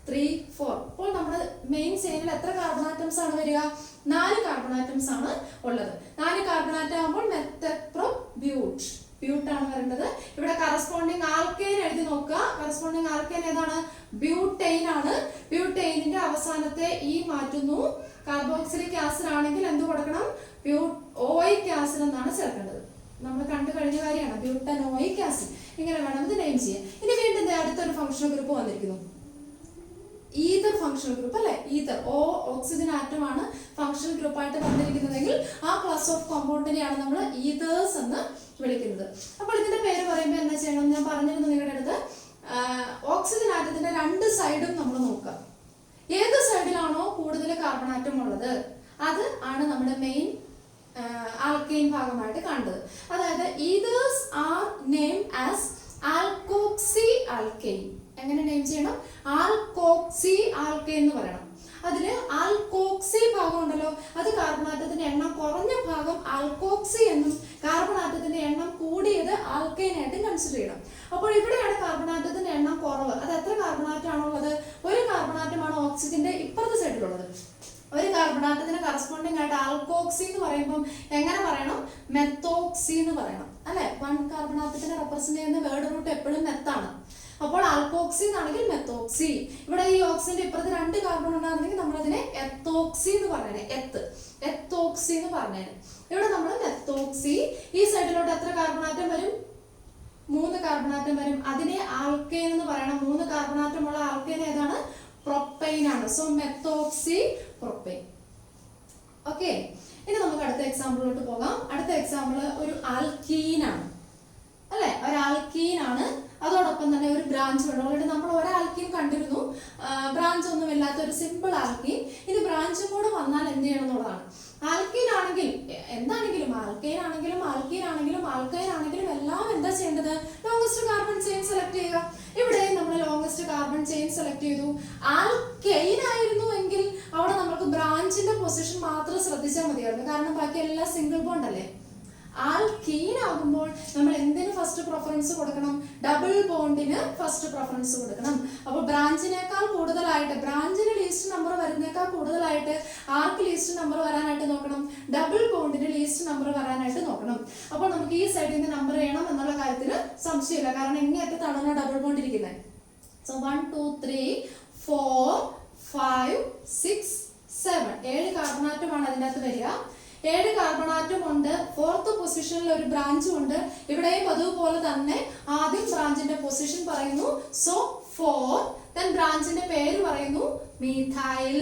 3 4. അപ്പോൾ നമ്മുടെ മെയിൻ ചെയിനിൽ എത്ര കാർബൺ ആറ്റംസ് ആണ് വരിക? 4 കാർബൺ ആറ്റംസ് ആണ് ഉള്ളത്. 4 കാർബൺ ആറ്റം ആകുമ്പോൾ മെത്തപ്രോബ്യൂട്ട്, ബ്യൂട്ട് ആണ് വരേണ്ടത്. ഇവിടെ കറസ്പോണ്ടിങ് ആൽക്കെയിൻ എഴുതി നോക്കുക. കറസ്പോണ്ടിങ് ആൽക്കെയിൻ ഏതാണ്? ബ്യൂട്ടെയിൻ ആണ്. ബ്യൂട്ടെയിനിന്റെ അവസാനത്തെ ഈ മാറ്റുന്നു. കാർബോക്സിലിക് ആസിഡ് ആണെങ്കിൽ എന്ത് കൊടുക്കണം? ഓയിക് ആസിഡ് എന്നാണ് ചേർക്കേണ്ടത്. നമ്മൾ കണ്ടു കഴിഞ്ഞ കാര്യമാണ് ബ്യൂട്ടനോയിക് ആസിഡ്. ഇങ്ങനെ വേണം ഇത് നെയിം ചെയ്യാൻ. ഇനി വീണ്ടും അടുത്തൊരു ഫങ്ഷണൽ ഗ്രൂപ്പ് വന്നിരിക്കുന്നു, ഈതർ ഫങ്ഷണൽ ഗ്രൂപ്പ് അല്ലെ. ഈതർ ഓക്സിജൻ ആറ്റം ആണ് ഫങ്ഷണൽ ഗ്രൂപ്പ് ആയിട്ട് വന്നിരിക്കുന്നതെങ്കിൽ ആ ക്ലാസ് ഓഫ് കോമ്പൗണ്ടിനെയാണ് നമ്മൾ ഈതേഴ്സ് എന്ന് വിളിക്കുന്നത്. അപ്പോൾ ഇതിന്റെ പേര് പറയുമ്പോൾ എന്താ ചെയ്യണം? ഞാൻ പറഞ്ഞിരുന്നു നിങ്ങളുടെ അടുത്ത്, ഓക്സിജൻ ആറ്റത്തിന്റെ 2 സൈഡും നമ്മൾ നോക്കുക. ഏത് സൈഡിലാണോ കൂടുതൽ കാർബൺ ആറ്റം ഉള്ളത് അത് ആണ് നമ്മുടെ മെയിൻ ആൽക്കെയിൻ ഭാഗമായിട്ട് കാണുന്നത്. അതായത് ethers are name as alkoxy alkane. എങ്ങനെ നെയിം ചെയ്യണം? ആൽക്കോക്സി ആൽക്കെയിൻ എന്ന് പറയണം. അതില് ആൽക്കോക്സി ഭാഗം ഉണ്ടല്ലോ, അത് കാർബൺ ആറ്റത്തിന്റെ എണ്ണം കുറഞ്ഞ ഭാഗം ആൽക്കോക്സി എന്നും കാർബൺ ആറ്റത്തിന്റെ എണ്ണം കൂടിയത് ആൽക്കെയിൻ ആയിട്ട് കൺസിഡർ ചെയ്യണം. അപ്പോൾ ഇവിടെയാണ് കാർബൺ ആറ്റത്തിന്റെ എണ്ണം കുറവ്. അത് എത്ര കാർബൺ ആറ്റമാണുള്ളത്? ഒരു കാർബൺ ആറ്റമാണ് ഓക്സിജന്റെ ഇപ്പുറത്തെ സൈഡിലുള്ളത്. ഒരു കാർബൺ ആറ്റത്തിന് കറസ്പോണ്ടിങ് ആയിട്ട് ആൽക്കോക്സി എന്ന് പറയുമ്പോൾ എങ്ങനെ പറയണം? മെത്തോക്സി എന്ന് പറയണം അല്ലെ. 1 കാർബൺ ആറ്റത്തിനെ റെപ്രസെന്റ് ചെയ്യുന്ന വേർഡ് റൂട്ട് എപ്പോഴും മെത്താണ്. അപ്പോൾ ആൽക്കോക്സി എന്നാണെങ്കിൽ മെത്തോക്സി. ഇവിടെ ഈ ഓക്സിജന്റെ ഇപ്പുറത്ത് 2 കാർബൺ ഉണ്ടായിരുന്നെങ്കിൽ നമ്മൾ അതിനെ എത്തോക്സി എന്ന് പറഞ്ഞേനെ. എത്തോക്സി എന്ന് പറഞ്ഞേനെ. ഇവിടെ നമ്മൾ മെത്തോക്സി. ഈ സൈഡിലോട്ട് എത്ര കാർബൺ ആറ്റം വരും? 3 കാർബൺ ആറ്റം വരും. അതിനെ ആൽക്കെയിൻ എന്ന് പറയണം. 3 കാർബൺ ആറ്റമുള്ള ആൽക്കെയിൻ ഏതാണ്? പ്രൊപ്പൈൻ ആണ്. So methoxy propyne. ഓക്കെ, ഇനി നമുക്ക് അടുത്ത എക്സാമ്പിളിലോട്ട് പോകാം. അടുത്ത എക്സാമ്പിൾ ഒരു ആൽക്കീൻ ആണ് അല്ലെ. ഒരു ആൽക്കീൻ ആണ്. അതോടൊപ്പം തന്നെ ഒരു ബ്രാഞ്ച് ഉണ്ട്. ഓൾറെഡി നമ്മൾ ഒരു ആൽക്കീൻ കണ്ടിരുന്നു, ബ്രാഞ്ച് ഒന്നും ഇല്ലാത്ത ഒരു സിമ്പിൾ ആൽക്കീൻ. ഇനി ബ്രാഞ്ചും കൂടെ വന്നാൽ എന്ത് ചെയ്യണം എന്നുള്ളതാണ്. ആൽക്കീൻ ആണെങ്കിൽ എന്താണെങ്കിലും, ആൽക്കൈൻ ആണെങ്കിലും ആൽക്കീൻ ആണെങ്കിലും ആൽക്കൈൻ ആണെങ്കിലും എല്ലാം എന്താ ചെയ്യേണ്ടത്? ലോങ്സ്റ്റ് കാർബൺ ചെയിൻ സെലക്ട് ചെയ്യുക. ഇവിടെ നമ്മൾ ലോങ്സ്റ്റ് കാർബൺ ചെയിൻ സെലക്ട് ചെയ്തു. ആൽക്കൈൻ ആയിരുന്നു എങ്കിൽ അവിടെ നമുക്ക് ബ്രാഞ്ചിന്റെ പൊസിഷൻ മാത്രം ശ്രദ്ധിച്ചാൽ മതിയായിരുന്നു. കാരണം ബാക്കി എല്ലാം സിംഗിൾ ബോണ്ട് അല്ലേ. ആൽക്കീൻ ആകുമ്പോൾ നമ്മൾ എന്തിന് ഫസ്റ്റ് പ്രിഫറൻസ് കൊടുക്കണം? ഡബിൾ ബോണ്ടിന് ഫസ്റ്റ് പ്രിഫറൻസ് കൊടുക്കണം. അപ്പോൾ ബ്രാഞ്ചിനേക്കാൾ കൂടുതലായിട്ട്, ബ്രാഞ്ചിന് ലീസ്റ്റ് നമ്പർ വരുന്നേക്കാൾ കൂടുതലായിട്ട് ആർക്ക് ലീസ്റ്റ് നമ്പർ വരാനായിട്ട് നോക്കണം? ഡബിൾ ബോണ്ടിന് ലീസ്റ്റ് നമ്പർ വരാനായിട്ട് നോക്കണം. അപ്പോൾ നമുക്ക് ഈ സൈഡിൽ നിന്ന് നമ്പർ ചെയ്യണം എന്നുള്ള കാര്യത്തിൽ സംശയമില്ല, കാരണം ഇങ്ങേറ്റത്താണല്ലോ ഡബിൾ ബോണ്ട് ഇരിക്കുന്നത്. സോ 1 2 3 4 5 6 7 7 കാർബൺ ആറ്റമാണ് അതിനകത്ത് വരിക. 7 കാർബൺ ആറ്റം ഉണ്ട്. 4th പൊസിഷനിൽ ഒരു ബ്രാഞ്ചും ഉണ്ട്. ഇവിടെയും അതുപോലെ തന്നെ ആദ്യം ബ്രാഞ്ചിന്റെ പൊസിഷൻ പറയുന്നു. സോ 4, then ബ്രാഞ്ചിന്റെ പേര് പറയുന്നു മീഥൈൽ,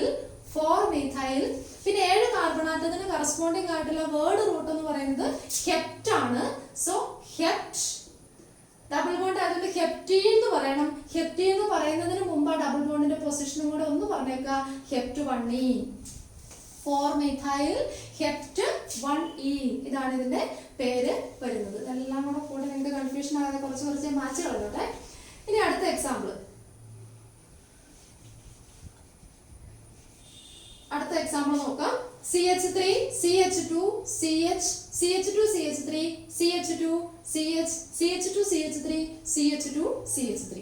4 മീഥൈൽ. പിന്നെ 7 കാർബൺ ആറ്റത്തിന് കറസ്പോണ്ടിങ് ആയിട്ടുള്ള വേർഡ് റൂട്ട് എന്ന് പറയുന്നത് ഹെപ്റ്റ് ആണ്. സോ ഹെപ്റ്റ്, ഡബിൾ ബോണ്ട് ആയതുകൊണ്ട് ഹെപ്റ്റീൻ എന്ന് പറയണം. ഹെപ്റ്റീൻ എന്ന് പറയുന്നതിന് മുമ്പ് ആ ഡബിൾ ബോണ്ടിന്റെ പൊസിഷനും കൂടെ ഒന്ന് പറഞ്ഞേക്കുക, hept 1e. 4 methyl hept 1e, ഇതാണ് ഇതിന്റെ പേര് വരുന്നത്. ഇതെല്ലാം കൂടെ കൂടെ നിങ്ങൾക്ക് കൺഫ്യൂഷൻ ആകാതെ കുറച്ച് മാച്ച് കളഞ്ഞോട്ടെ. ഇനി അടുത്ത എക്സാമ്പിൾ നോക്കാം. CH3 CH2 CH CH2 CH3 CH2 CH CH2 CH3 CH2 CH3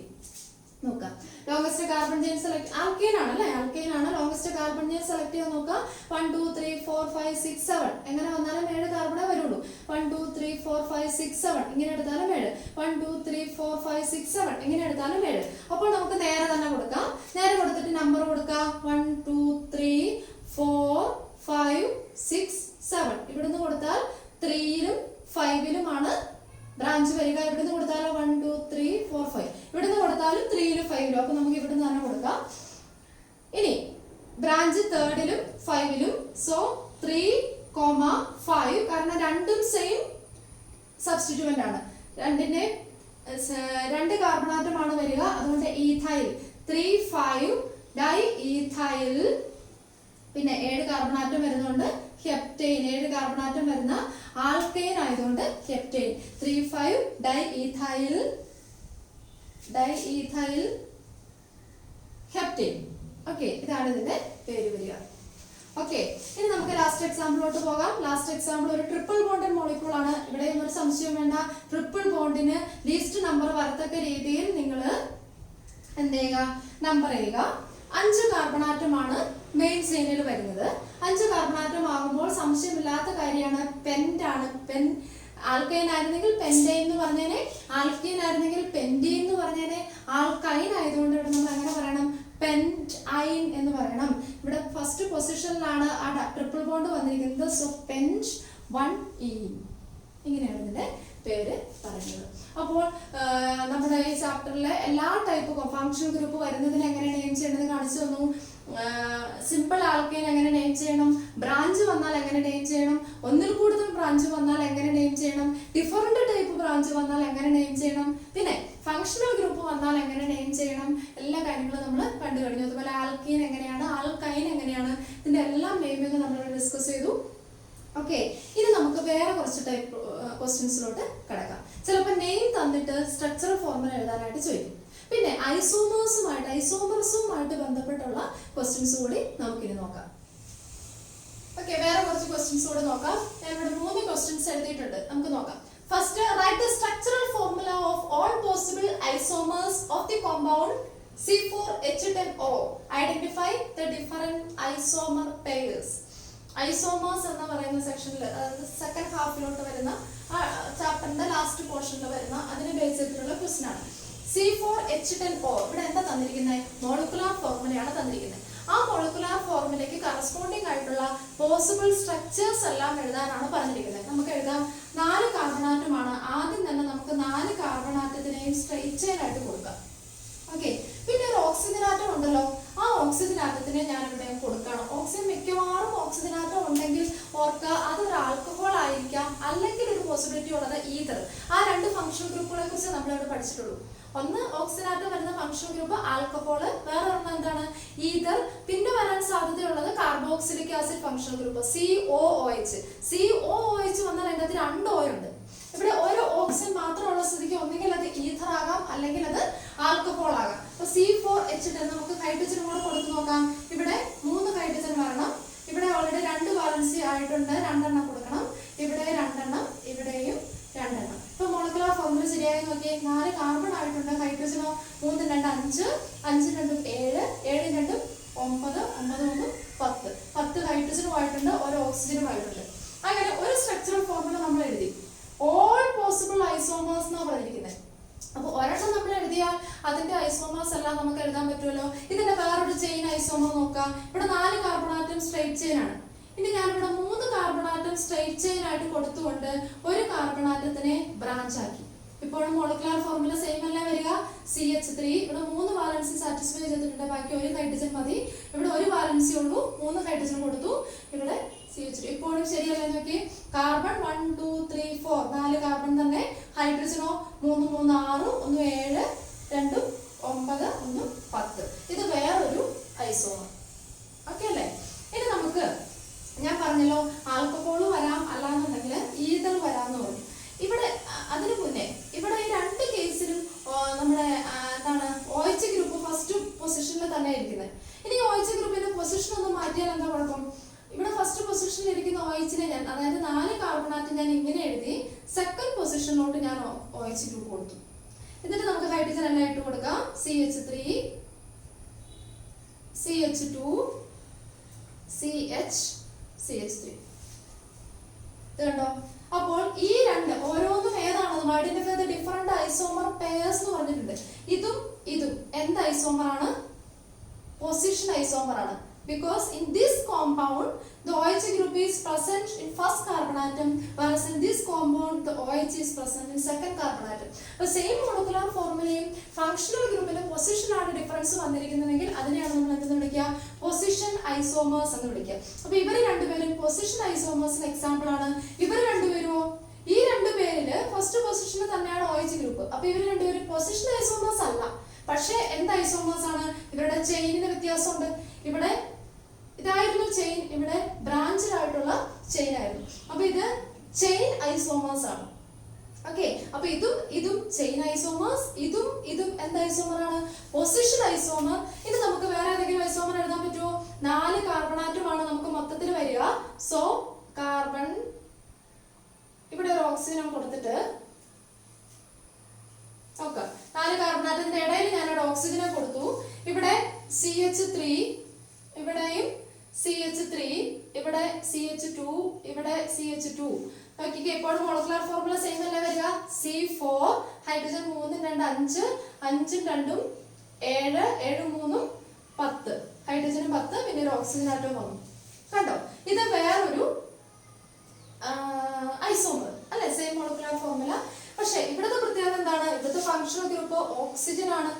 നോക്കാം. Longest carbon chain select, alkane ആണല്ലേ, ആൽക്കെയിൻ ആണ്. ലോങ്സ്റ്റ് കാർബൺ ചെയിൻ സെലക്ട് ചെയ്യാൻ നോക്കാം. 1 2 3 4 5 6 7 എങ്ങനെ വന്നാലും 7 കാർബണേ വരുള്ളൂ. 1 2 3 4 5 6 7 ഇങ്ങനെ എടുത്താലും 7. 1 2 3 4 5 6 7 ഇങ്ങനെ എടുത്താലും 7. അപ്പോൾ നമുക്ക് നേരെ തന്നെ കൊടുക്കാം. നേരെ കൊടുത്തിട്ട് നമ്പർ കൊടുക്കാം. 1 2 3 4 5 6 7 ഇവിടുന്ന് കൊടുത്താൽ 3ലും 5ലുമാണ് ബ്രാഞ്ച് വരിക. ഇവിടുന്ന് കൊടുത്താലോ 1 2 3 4 5 ഇവിടുന്ന് കൊടുത്താലും 3ലും 5ലും. അപ്പൊ നമുക്ക് ഇവിടുന്ന് തന്നെ കൊടുക്കാം. ഇനി ബ്രാഞ്ച് 3ലും 5ലും. സോ 3, 5 കാരണം രണ്ടും സെയിം സബ്സ്റ്റിറ്റ്യൂവന്റ് ആണ്. രണ്ടിന്റെ 2 കാർബണാറ്റമാണ് വരിക. അതുകൊണ്ട് ഈഥൈൽ 3 5 ഡൈ ഈഥൈൽ. പിന്നെ 7 കാർബണാറ്റം വരുന്നുണ്ട് ഹെപ്റ്റൈൻ. 7 കാർബണാറ്റം വരുന്ന ആൽക്കെയിൻ ആയതുകൊണ്ട് heptane. 3 5 diethyl heptane. Okay, ഇതാണ് ഇതിന്റെ പേര് വരിക. ഓക്കെ, ഇനി നമുക്ക് ലാസ്റ്റ് എക്സാമ്പിളിലോട്ട് പോകാം. ലാസ്റ്റ് എക്സാമ്പിൾ ഒരു ട്രിപ്പിൾ ബോണ്ടഡ് മോളിക്യൂൾ ആണ്. ഇവിടെയും ഒരു സംശയം വേണ്ട. ട്രിപ്പിൾ ബോണ്ടിന് ലീസ്റ്റ് നമ്പർ വരത്തക്ക രീതിയിൽ നിങ്ങൾ എന്ത് ചെയ്യുക, നമ്പർ ചെയ്യുക. 5 കാർബണാറ്റമാണ് മെയിൻ ചെയിനിൽ വരുന്നത്. 5 കാർബണാറ്റം ആകുമ്പോൾ സംശയമില്ലാത്ത കാര്യമാണ് പെന്റ് ആണ്. പെൻ ആൽക്കൈൻ ആയിരുന്നെങ്കിൽ പെൻഡൈൻ എന്ന് പറഞ്ഞേനെ, ആൽക്കീൻ ആയിരുന്നെങ്കിൽ പെൻഡീൻ എന്ന് പറഞ്ഞേനെ. ആൽക്കൈൻ ആയതുകൊണ്ട് ഇവിടെ നമ്മൾ എങ്ങനെ പറയണം? പെന്റ് ഐൻ എന്ന് പറയണം. ഇവിടെ ഫസ്റ്റ് പൊസിഷനിലാണ് ആ ട്രിപ്പിൾ ബോണ്ട് വന്നിരിക്കുന്നത്. സോ പെന്റ് 1e ഇങ്ങനെയാണ് ഇതിന്റെ പേര് പറയുന്നത്. അപ്പോൾ നമ്മുടെ ഈ ചാപ്റ്ററിലെ എല്ലാ ടൈപ്പ് ഫങ്ഷണൽ ഗ്രൂപ്പ് വരുന്നതിന് എങ്ങനെ നെയിം ചെയ്യണമെന്ന് കാണിച്ചു തന്നു. സിമ്പിൾ ആൽക്കൈൻ എങ്ങനെ നെയിം ചെയ്യണം, ബ്രാഞ്ച് വന്നാൽ എങ്ങനെ നെയിം ചെയ്യണം, ഒന്നിൽ കൂടുതൽ ബ്രാഞ്ച് വന്നാൽ എങ്ങനെ നെയിം ചെയ്യണം, ഡിഫറെന്റ് ടൈപ്പ് ബ്രാഞ്ച് വന്നാൽ എങ്ങനെ നെയിം ചെയ്യണം, പിന്നെ ഫങ്ഷണൽ ഗ്രൂപ്പ് വന്നാൽ എങ്ങനെ നെയിം ചെയ്യണം, എല്ലാ കാര്യങ്ങളും നമ്മൾ കണ്ടു കഴിഞ്ഞു. അതുപോലെ ആൽക്കീൻ എങ്ങനെയാണ്, ആൽക്കൈൻ എങ്ങനെയാണ്, ഇതിന്റെ എല്ലാം നെയിമിങ് നമ്മൾ ഡിസ്കസ് ചെയ്തു. ഓക്കെ, ഇനി നമുക്ക് വേറെ കുറച്ച് ടൈപ്പ് ക്വസ്റ്റ്യൻസിലോട്ട് കിടക്കാം. ചിലപ്പോൾ നെയിം തന്നിട്ട് സ്ട്രക്ചറൽ ഫോർമുല എഴുതാനായിട്ട് ചോദിക്കും. പിന്നെ ഐസോമർസുമായിട്ട് ബന്ധപ്പെട്ടുള്ള ക്വസ്റ്റ്യൻസ് കൂടി നമുക്കിനി നോക്കാം. ഓക്കെ, വേറെ കുറച്ച് ക്വസ്റ്റ്യൻസ് കൂടി നോക്കാം. ഞാൻ ഇവിടെ 3 ക്വസ്റ്റ്യൻസ് എഴുതിയിട്ടുണ്ട്, നമുക്ക് നോക്കാം. First, write the structural formula of all possible isomers of the compound C4H10O. Identify the different isomer pairs. Isomers എന്ന് പറയുന്ന സെക്ഷനിൽ, അതായത് സെക്കൻഡ് ഹാഫിലോട്ട് വരുന്ന ചാപ്റ്ററിന്റെ ലാസ്റ്റ് പോർഷനിൽ വരുന്ന അതിനെ ബേസ് ചെയ്തിട്ടുള്ള ക്വസ്റ്റ്യൻ ആണ്. C4H10O ഇവിടെ എന്താ തന്നിരിക്കുന്നത്? മോളിക്കുലാർ ഫോർമുലയാണ് തന്നിരിക്കുന്നത്. ആ മോളിക്കുലാർ ഫോർമുലയ്ക്ക് കറസ്പോണ്ടിങ് ആയിട്ടുള്ള പോസിബിൾ സ്ട്രക്ചേഴ്സ് എല്ലാം എഴുതാനാണ് പറഞ്ഞിരിക്കുന്നത്. നമുക്ക് എഴുതാം. 4 കാർബണാറ്റമാണ്. ആദ്യം തന്നെ നമുക്ക് 4 കാർബണാറ്റത്തിനെയും സ്ട്രെയിറ്റ് ചെയിൻ ആയിട്ട് കൊടുക്കാം. ഓക്കെ, പിന്നെ ഒരു ഓക്സിജൻ ആറ്റം ഉണ്ടല്ലോ, ആ ഓക്സിജൻ ആറ്റത്തിനെ ഞാൻ ഇവിടെ കൊടുക്കണം. ഓക്സിജൻ മിക്കവാറും ഓക്സിജൻ ആറ്റം ഉണ്ടെങ്കിൽ ഓർക്കുക, അതൊരു ആൽക്കഹോൾ ആയിരിക്കാം, അല്ലെങ്കിൽ ഒരു പോസിബിലിറ്റി ഉള്ളത് ഈതർ. ആ 2 ഫങ്ഷണൽ ഗ്രൂപ്പുകളെ കുറിച്ച് നമ്മൾ ഇവിടെ പഠിച്ചിട്ടുള്ളൂ. ഒന്ന് ഓക്സിജൻ ആറ്റം വരുന്ന ഫങ്ഷണൽ ഗ്രൂപ്പ് ആൽക്കഹോൾ, വേറെ ഒരെണ്ണം എന്താണ്? ഈതർ. പിന്നെ വരാൻ സാധ്യതയുള്ളത് carboxylic acid functional group COOH. COOH വന്നാൽ അതിൻ്റെ അകത്ത് 2 O ഉണ്ട്. ഇവിടെ ഒരു ഓക്സിജൻ മാത്രമുള്ള സ്ഥിതിക്ക് ഒന്നുകിൽ അത് ഈഥർ ആകാം, അല്ലെങ്കിൽ അത് ആൽക്കഹോൾ ആകാം. അപ്പൊ C4H10 നമുക്ക് ഹൈഡ്രജൻ കൂടെ കൊടുത്തു നോക്കാം. ഇവിടെ 3 ഹൈഡ്രജൻ വരണം. ഇവിടെ ഓൾറെഡി 2 വാലൻസി ആയിട്ടുണ്ട്, 2 എണ്ണം കൊടുക്കണം. ഇവിടെ 2 എണ്ണം, ഇവിടെ ഓക്സിജനുമായിട്ടുണ്ട്. അങ്ങനെ ഒരു സ്ട്രക്ചറൽ ഫോർമുല നമ്മൾ എഴുതി. ഓൾ പോസിബിൾ ഐസോമേഴ്സ് എന്നാണ് പറഞ്ഞിരിക്കുന്നത്. അപ്പോൾ ഒരെണ്ണം നമ്മൾ എഴുതിയാൽ അതിന്റെ ഐസോമേഴ്സ് എല്ലാം നമുക്ക് എഴുതാൻ പറ്റുമല്ലോ. ഇതിന്റെ വേറൊരു ചെയിൻ ഐസോമർ നോക്കാം. ഇവിടെ 4 കാർബൺ ആറ്റം സ്ട്രെയിറ്റ് ചെയിൻ ആണ്. ഇനി ഞാനിവിടെ 3 കാർബൺ ആറ്റം സ്ട്രെയിറ്റ് ചെയിൻ ആയിട്ട് കൊടുത്തുകൊണ്ട് ഒരു കാർബൺ ആറ്റത്തിനെ ബ്രാഞ്ച് ആക്കി. ഇപ്പോഴും മോളിക്കുലർ ഫോർമുല സെയിം അല്ലേ വരിക. CH3 ഇവിടെ 3 വാലൻസി സാറ്റിസ്ഫൈ ചെയ്തിട്ടുണ്ട്, ബാക്കി ഒരു ഹൈഡ്രജൻ മതി. ഇവിടെ ഒരു വാലൻസി ഉള്ളൂ, 3 ഹൈഡ്രജൻ കൊടുത്തു. ഇവിടെ CH3 ഇപ്പോഴും ശരിയല്ലേ നോക്കി. കാർബൺ 1 2 3 4 4 കാർബൺ തന്നെ. ഹൈഡ്രജനോ 3 3 6 1 7 2 9 1 10. ഇത് വേറൊരു ഐസോമർ. ഓക്കെ അല്ലേ. ഇനി നമുക്ക് ഞാൻ പറഞ്ഞല്ലോ ആൽക്കഹോൾ വരാം, അല്ലാന്നുണ്ടെങ്കിൽ ഈതർ വരാമെന്ന് പറഞ്ഞു. ഇവിടെ അതിനു മുന്നേ ഇവിടെ ഈ 2 കേസിലും നമ്മുടെ എന്താണ് OH ഗ്രൂപ്പ് ഫസ്റ്റ് പൊസിഷനിൽ തന്നെ ഇരിക്കുന്നത്. ഇനി OH ഗ്രൂപ്പിന്റെ പൊസിഷൻ ഒന്ന് മാറ്റിയാൽ എന്താ കുഴപ്പം? ഇവിടെ ഫസ്റ്റ് പൊസിഷനിൽ ഇരിക്കുന്ന OH-നെ ഞാൻ, അതായത് 4 കാർബൺ ആറ്റം ഞാൻ ഇങ്ങനെ എഴുതി, സെക്കൻഡ് പൊസിഷനിലോട്ട് ഞാൻ OH ഗ്രൂപ്പ് കൊടുത്തു. എന്നിട്ട് നമുക്ക് ഹൈഡ്രജൻ എല്ലാം ഇട്ട് കൊടുക്കാം. CH3 CH2 CH3 ഇത് കണ്ടോ. അപ്പോൾ ഈ 2 ഓരോന്നും ഏതാണെന്ന് identify the different isomer pairs എന്ന് പറഞ്ഞിട്ടുണ്ട്. ഇതും ഇതും എന്ത് ഐസോമർ ആണ്? പൊസിഷൻ ഐസോമർ ആണ്. Because in this compound the OH group is present in first carbon atom, whereas in this compound the OH is present in second carbon atom. So same molecular formula functional group ന്റെ position ആണ് difference വന്നിരിക്കുന്നതെങ്കിൽ അതിനെയാണ് നമ്മൾ എന്തെന്ന് വിളിക്കുക? Position isomers എന്ന് വിളിക്കുക. അപ്പോൾ ഇവർ രണ്ടുപേരും പൊസിഷൻ ഐസോമേഴ്സിന് എക്സാമ്പിൾ ആണ്. ഇവർ രണ്ടുപേരും ഈ 2 പേരില് ഫസ്റ്റ് പൊസിഷനിൽ തന്നെയാണ് OH ഗ്രൂപ്പ്. അപ്പോൾ ഇവർ രണ്ടുപേരും പൊസിഷൻ ഐസോമേഴ്സ് അല്ല, പക്ഷേ എന്ത് ഐസോമേഴ്സ് ആണ്? ഇവരുടെ ചെയിനിന് വ്യത്യാസമുണ്ട്. ഇവിടെ ഇതായിരുന്നു ചെയിൻ, ഇവിടെ ബ്രാഞ്ചഡ് ആയിട്ടുള്ള ചെയിൻ ആയിരുന്നു. അപ്പൊ ഇത് ചെയിൻ ഐസോമേഴ്സ് ആണ്. ഓക്കെ. അപ്പൊ ഇതും ചെയിൻ ഐസോമേഴ്സ്, ഇതും എന്ത് ഐസോമർ ആണ്? Position isomer. ഇനി നമുക്ക് വേറെ ഏതെങ്കിലും ഐസോമർ എഴുതാൻ പറ്റുമോ? 4 കാർബൺ ആറ്റമാണ് നമുക്ക് മൊത്തത്തിൽ വരിക. സോ കാർബൺ, ഇവിടെ ഒരു ഓക്സിജൻ കൊടുത്തിട്ട് ഓക്കെ, 4 കാർബൺ ആറ്റത്തിന്റെ ഇടയിൽ ഞാനൊരു ഓക്സിജനെ കൊടുത്തു. ഇവിടെ CH3, ഇവിടെയും CH3, ഇവിടെ CH2, ഇവിടെ CH2. നോക്കിക്കേ, എപ്പോഴും മോളിക്കുലർ ഫോർമുല സെയിം അല്ലേ വരിക. C4 ഹൈഡ്രജൻ 3 2 5 5 2 7 7 3 10 ഹൈഡ്രജൻ 10, പിന്നെ ഒരു ഓക്സിജൻ ആറ്റം വന്നു. കണ്ടോ, ഇത് വേറൊരു ഐസോമർ അല്ലെ, സെയിം മോളിക്കുലർ ഫോർമുല. പക്ഷെ ഇവിടുത്തെ പ്രത്യേകത എന്താണ്? ഇവിടുത്തെ ഫങ്ഷണൽ ഗ്രൂപ്പ് ഓക്സിജൻ ആണ്.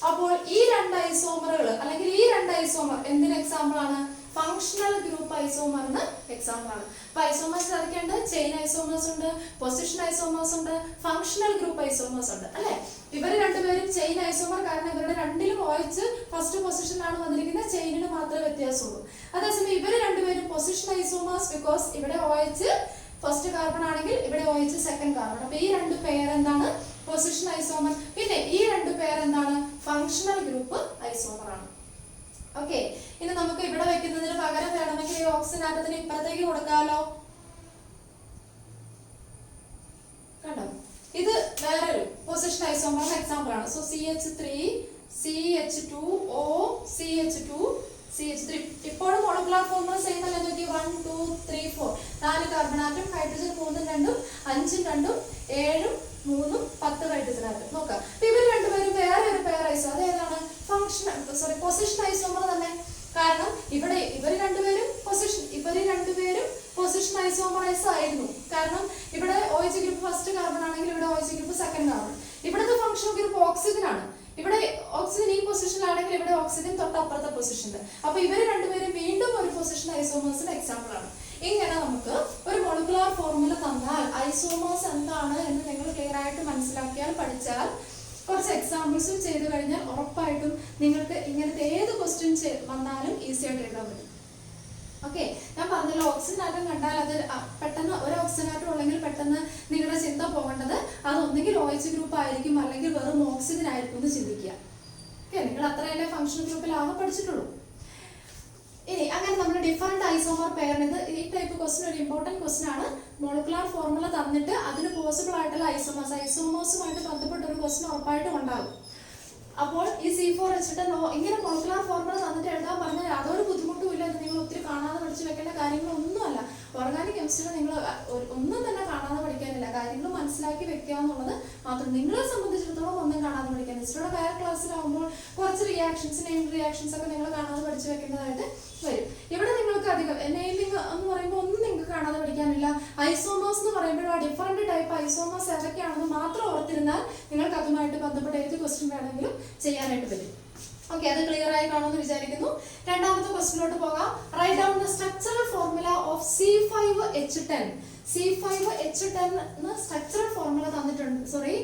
അപ്പോൾ ഈ 2 ഐസോമറുകൾ അല്ലെങ്കിൽ ഈ 2 ഐസോമർ എന്തിന് എക്സാമ്പിൾ ആണ്? ഫങ്ഷണൽ ഗ്രൂപ്പ് ഐസോമറിന് എക്സാമ്പിൾ ആണ്. അപ്പൊ ഐസോമേഴ്സ് ഏതൊക്കെയുണ്ട്? ചെയിൻ ഐസോമേഴ്സ് ഉണ്ട്, പൊസിഷൻ ഐസോമേഴ്സ് ഉണ്ട്, ഫങ്ഷണൽ ഗ്രൂപ്പ് ഐസോമേഴ്സ് ഉണ്ട് അല്ലെ. ഇവർ രണ്ടുപേരും ചെയിൻ ഐസോമർ, കാരണം ഇവരുടെ രണ്ടിലും OH ഫസ്റ്റ് പൊസിഷനിലാണ് വന്നിരിക്കുന്നത്, ചെയിനിന് മാത്രമേ വ്യത്യാസമുള്ളൂ. അതേസമയം ഇവർ രണ്ടുപേരും പൊസിഷൻ ഐസോമേഴ്സ്, ബിക്കോസ് ഇവിടെ OH ഫസ്റ്റ് കാർബൺ ആണെങ്കിൽ ഇവിടെ OH സെക്കൻഡ് കാർബൺ. അപ്പൊ ഈ 2 പെയർ എന്താണ്? Position isomer. പിന്നെ ഈ 2 പേർ എന്താണ്? ഫങ്ഷണൽ ഗ്രൂപ്പ് ഐസോമർ ആണ്. ഓക്കെ. ഇനി നമുക്ക് ഇവിടെ വെക്കുന്നതിന് പകരം വേണമെങ്കിൽ ഈ ഓക്സിജൻ ആറ്റത്തിന് ഇപ്പുറത്തേക്ക് കൊടുക്കാമല്ലോ. കണ്ടോ, ഇത് വേറൊരു പൊസിഷൻ ഐസോമറിന്റെ എക്സാമ്പിൾ ആണ്. So CH3 CH2O CH2 CH3. ഇപ്പോഴും മോളിക്കുലർ ഫോർമുല സെയിം അല്ലേ നോക്കി. 1 2 3 4 4 carbon atom, hydrogen 3 2 5 2 7 3 10 hydrogen atom. നോക്കാം, ഇവർ രണ്ടുപേരും വേറെ ഒരു പെയർ ഐസോ, അതേതാണ്? പൊസിഷൻ ഐസോമർ തന്നെ. കാരണം ഇവിടെ ഇവർ രണ്ടുപേരും പൊസിഷൻ ഐസോമറൈസ് ആയിരുന്നു. കാരണം ഇവിടെ OH ഗ്രൂപ്പ് ഫസ്റ്റ് കാർബൺ ആണെങ്കിൽ ഇവിടെ OH ഗ്രൂപ്പ് സെക്കൻഡ് കാർബൺ. ഇവിടുത്തെ ഫങ്ഷണൽ ഗ്രൂപ്പ് ഓക്സിജൻ ആണ്. ഇവിടെ ഓക്സിജൻ ഈ പൊസിഷനിലാണെങ്കിൽ ഇവിടെ ഓക്സിജൻ തൊട്ടപ്പുറത്തെ പൊസിഷനിൽ. അപ്പൊ ഇവർ രണ്ടുപേരും വീണ്ടും ഒരു പൊസിഷൻ ഐസോമേഴ്സിന് എക്സാമ്പിൾ ആണ്. ഇങ്ങനെ നമുക്ക് ഒരു മോളിക്കുലർ ഫോർമുല തന്നാൽ ഐസോമേഴ്സ് എന്താണ് എന്ന് നിങ്ങൾ ക്ലിയർ ആയിട്ട് മനസ്സിലാക്കിയാൽ, പഠിച്ചാൽ, കുറച്ച് എക്സാമ്പിൾസും ചെയ്തു കഴിഞ്ഞാൽ ഉറപ്പായിട്ടും നിങ്ങൾക്ക് ഇങ്ങനത്തെ ഏത് ക്വസ്റ്റ്യൻ വന്നാലും ഈസി ആയിട്ട് എഴുതാൻ പറ്റും. ഓക്കെ. ഞാൻ പറഞ്ഞല്ലോ, ഓക്സിജൻ ആറ്റം കണ്ടാൽ അത് പെട്ടെന്ന് ഒരു ഓക്സിജൻ ആറ്റം ഉണ്ടെങ്കിൽ പെട്ടെന്ന് നിങ്ങളുടെ ചിന്ത പോകേണ്ടത് അതൊന്നെങ്കിൽ OH ഗ്രൂപ്പ് ആയിരിക്കും അല്ലെങ്കിൽ വെറും ഓക്സിജൻ ആയിരിക്കും എന്ന് ചിന്തിക്കുക. ഓക്കെ. നിങ്ങൾ അത്രയല്ലേ ഫങ്ഷണൽ ഗ്രൂപ്പിൽ ആകെ പഠിച്ചിട്ടുള്ളൂ. ഇനി അങ്ങനെ നമ്മുടെ ഡിഫറെന്റ് ഐസോമർ പെയറിന് ഈ ടൈപ്പ് ക്വസ്റ്റ്യൻ ഒരു ഇമ്പോർട്ടന്റ് ക്വസ്റ്റ്യൻ ആണ്. മോളിക്കുലർ ഫോർമുല തന്നിട്ട് അതിന് പോസിബിൾ ആയിട്ടുള്ള ഐസോമേഴ്സുമായിട്ട് ബന്ധപ്പെട്ട ഒരു ക്വസ്റ്റ്യൻ ഉറപ്പായിട്ടും ഉണ്ടാകും. അപ്പോൾ ഈ C4 വെച്ചിട്ട് ഇങ്ങനെ മോളിക്കുലർ ഫോർമുല തന്നിട്ട് എഴുതാൻ പറഞ്ഞാൽ യാതൊരു ബുദ്ധിമുട്ടും ഇല്ല. നിങ്ങൾ ഒത്തിരി കാണാതെ പഠിച്ചു വെക്കേണ്ട കാര്യങ്ങളൊന്നുമല്ല. ടെക്സ്റ്റിൽ നിങ്ങൾ ഒന്നും തന്നെ കാണാതെ പഠിക്കാനില്ല, കാര്യങ്ങൾ മനസ്സിലാക്കി വെക്കുക എന്നുള്ളത് മാത്രം. നിങ്ങളെ സംബന്ധിച്ചിടത്തോളം ഒന്നും കാണാതെ പഠിക്കാൻ, ഇച്ചിരി വേറെ ക്ലാസ്സിലാവുമ്പോൾ കുറച്ച് നെയിം റിയാക്ഷൻസ് ഒക്കെ നിങ്ങൾ കാണാതെ പഠിച്ചു വെക്കേണ്ടതായിട്ട് വരും. ഇവിടെ നിങ്ങൾക്ക് അധികം നെയിമിംഗ് എന്ന് പറയുമ്പോൾ ഒന്നും നിങ്ങൾക്ക് കാണാതെ പഠിക്കാനില്ല. ഐസോമേഴ്സ് എന്ന് പറയുമ്പോൾ ആ ഡിഫറെന്റ് ടൈപ്പ് ഐസോമേഴ്സ് ഏതൊക്കെയാണെന്ന് മാത്രം ഓർത്തിരുന്നാൽ നിങ്ങൾക്ക് അതുമായിട്ട് ബന്ധപ്പെട്ട ഏത് ക്വസ്റ്റ്യൻ വേണമെങ്കിലും ചെയ്യാനായിട്ട് പറ്റും. ഓക്കെ, അത് ക്ലിയർ ആയി കാണുമെന്ന് വിചാരിക്കുന്നു. രണ്ടാമത്തെ ക്വസ്റ്റ്യനിലോട്ട് പോകാം. Write down the structural formula of C5H10. C5H10 structural formula തന്നിട്ടുണ്ട്, സോറി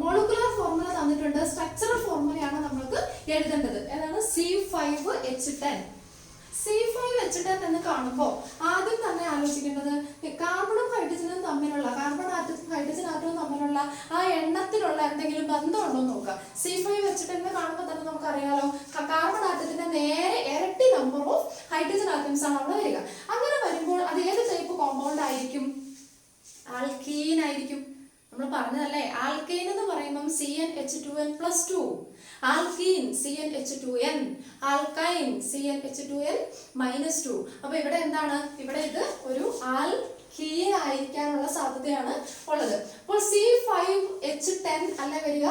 മോളിക്കുലർ ഫോർമുല തന്നിട്ടുണ്ട്. സ്ട്രക്ചറൽ ഫോർമുലയാണ് നമ്മൾക്ക് എഴുതേണ്ടത്. ഏതാണ്? C5H10. C5H10 എന്ന് കാണുമ്പോൾ ആദ്യം തന്നെ ആലോചിക്കേണ്ടത് കാർബണും ഹൈഡ്രജനും തമ്മിലുള്ള, കാർബൺ ആറ്റവും ഹൈഡ്രജൻ ആറ്റവും തമ്മിലുള്ള ആ എണ്ണത്തിലുള്ള എന്തെങ്കിലും ബന്ധമുണ്ടോ എന്ന് നോക്കുക. C5H10 കാണുമ്പോൾ തന്നെ നമുക്കറിയാലോ, കാർബൺ ആറ്റത്തിന്റെ നേരെ ഇരട്ടി നമ്പർ ഓഫ് ഹൈഡ്രജൻ ആറ്റംസ് ആണ് അവിടെ വരിക. അങ്ങനെ വരുമ്പോൾ അത് ഏത് ടൈപ്പ് കോമ്പൗണ്ട് ആയിരിക്കും? ആൽക്കീൻ ആയിരിക്കും. നമ്മൾ പറഞ്ഞതല്ലേ, ആൽക്കൈൻ എന്ന് പറയുമ്പോൾ CnH2n+2, alkene CnH2n, alkyne CnH2n-2. അപ്പൊ ഇവിടെ എന്താണ്? ഇവിടെ ഇത് ഒരു ആൽക്കീൻ ആയിരിക്കാനുള്ള സാധ്യതയാണ് ഉള്ളത്. അപ്പോൾ C5H10 അല്ല വരിക.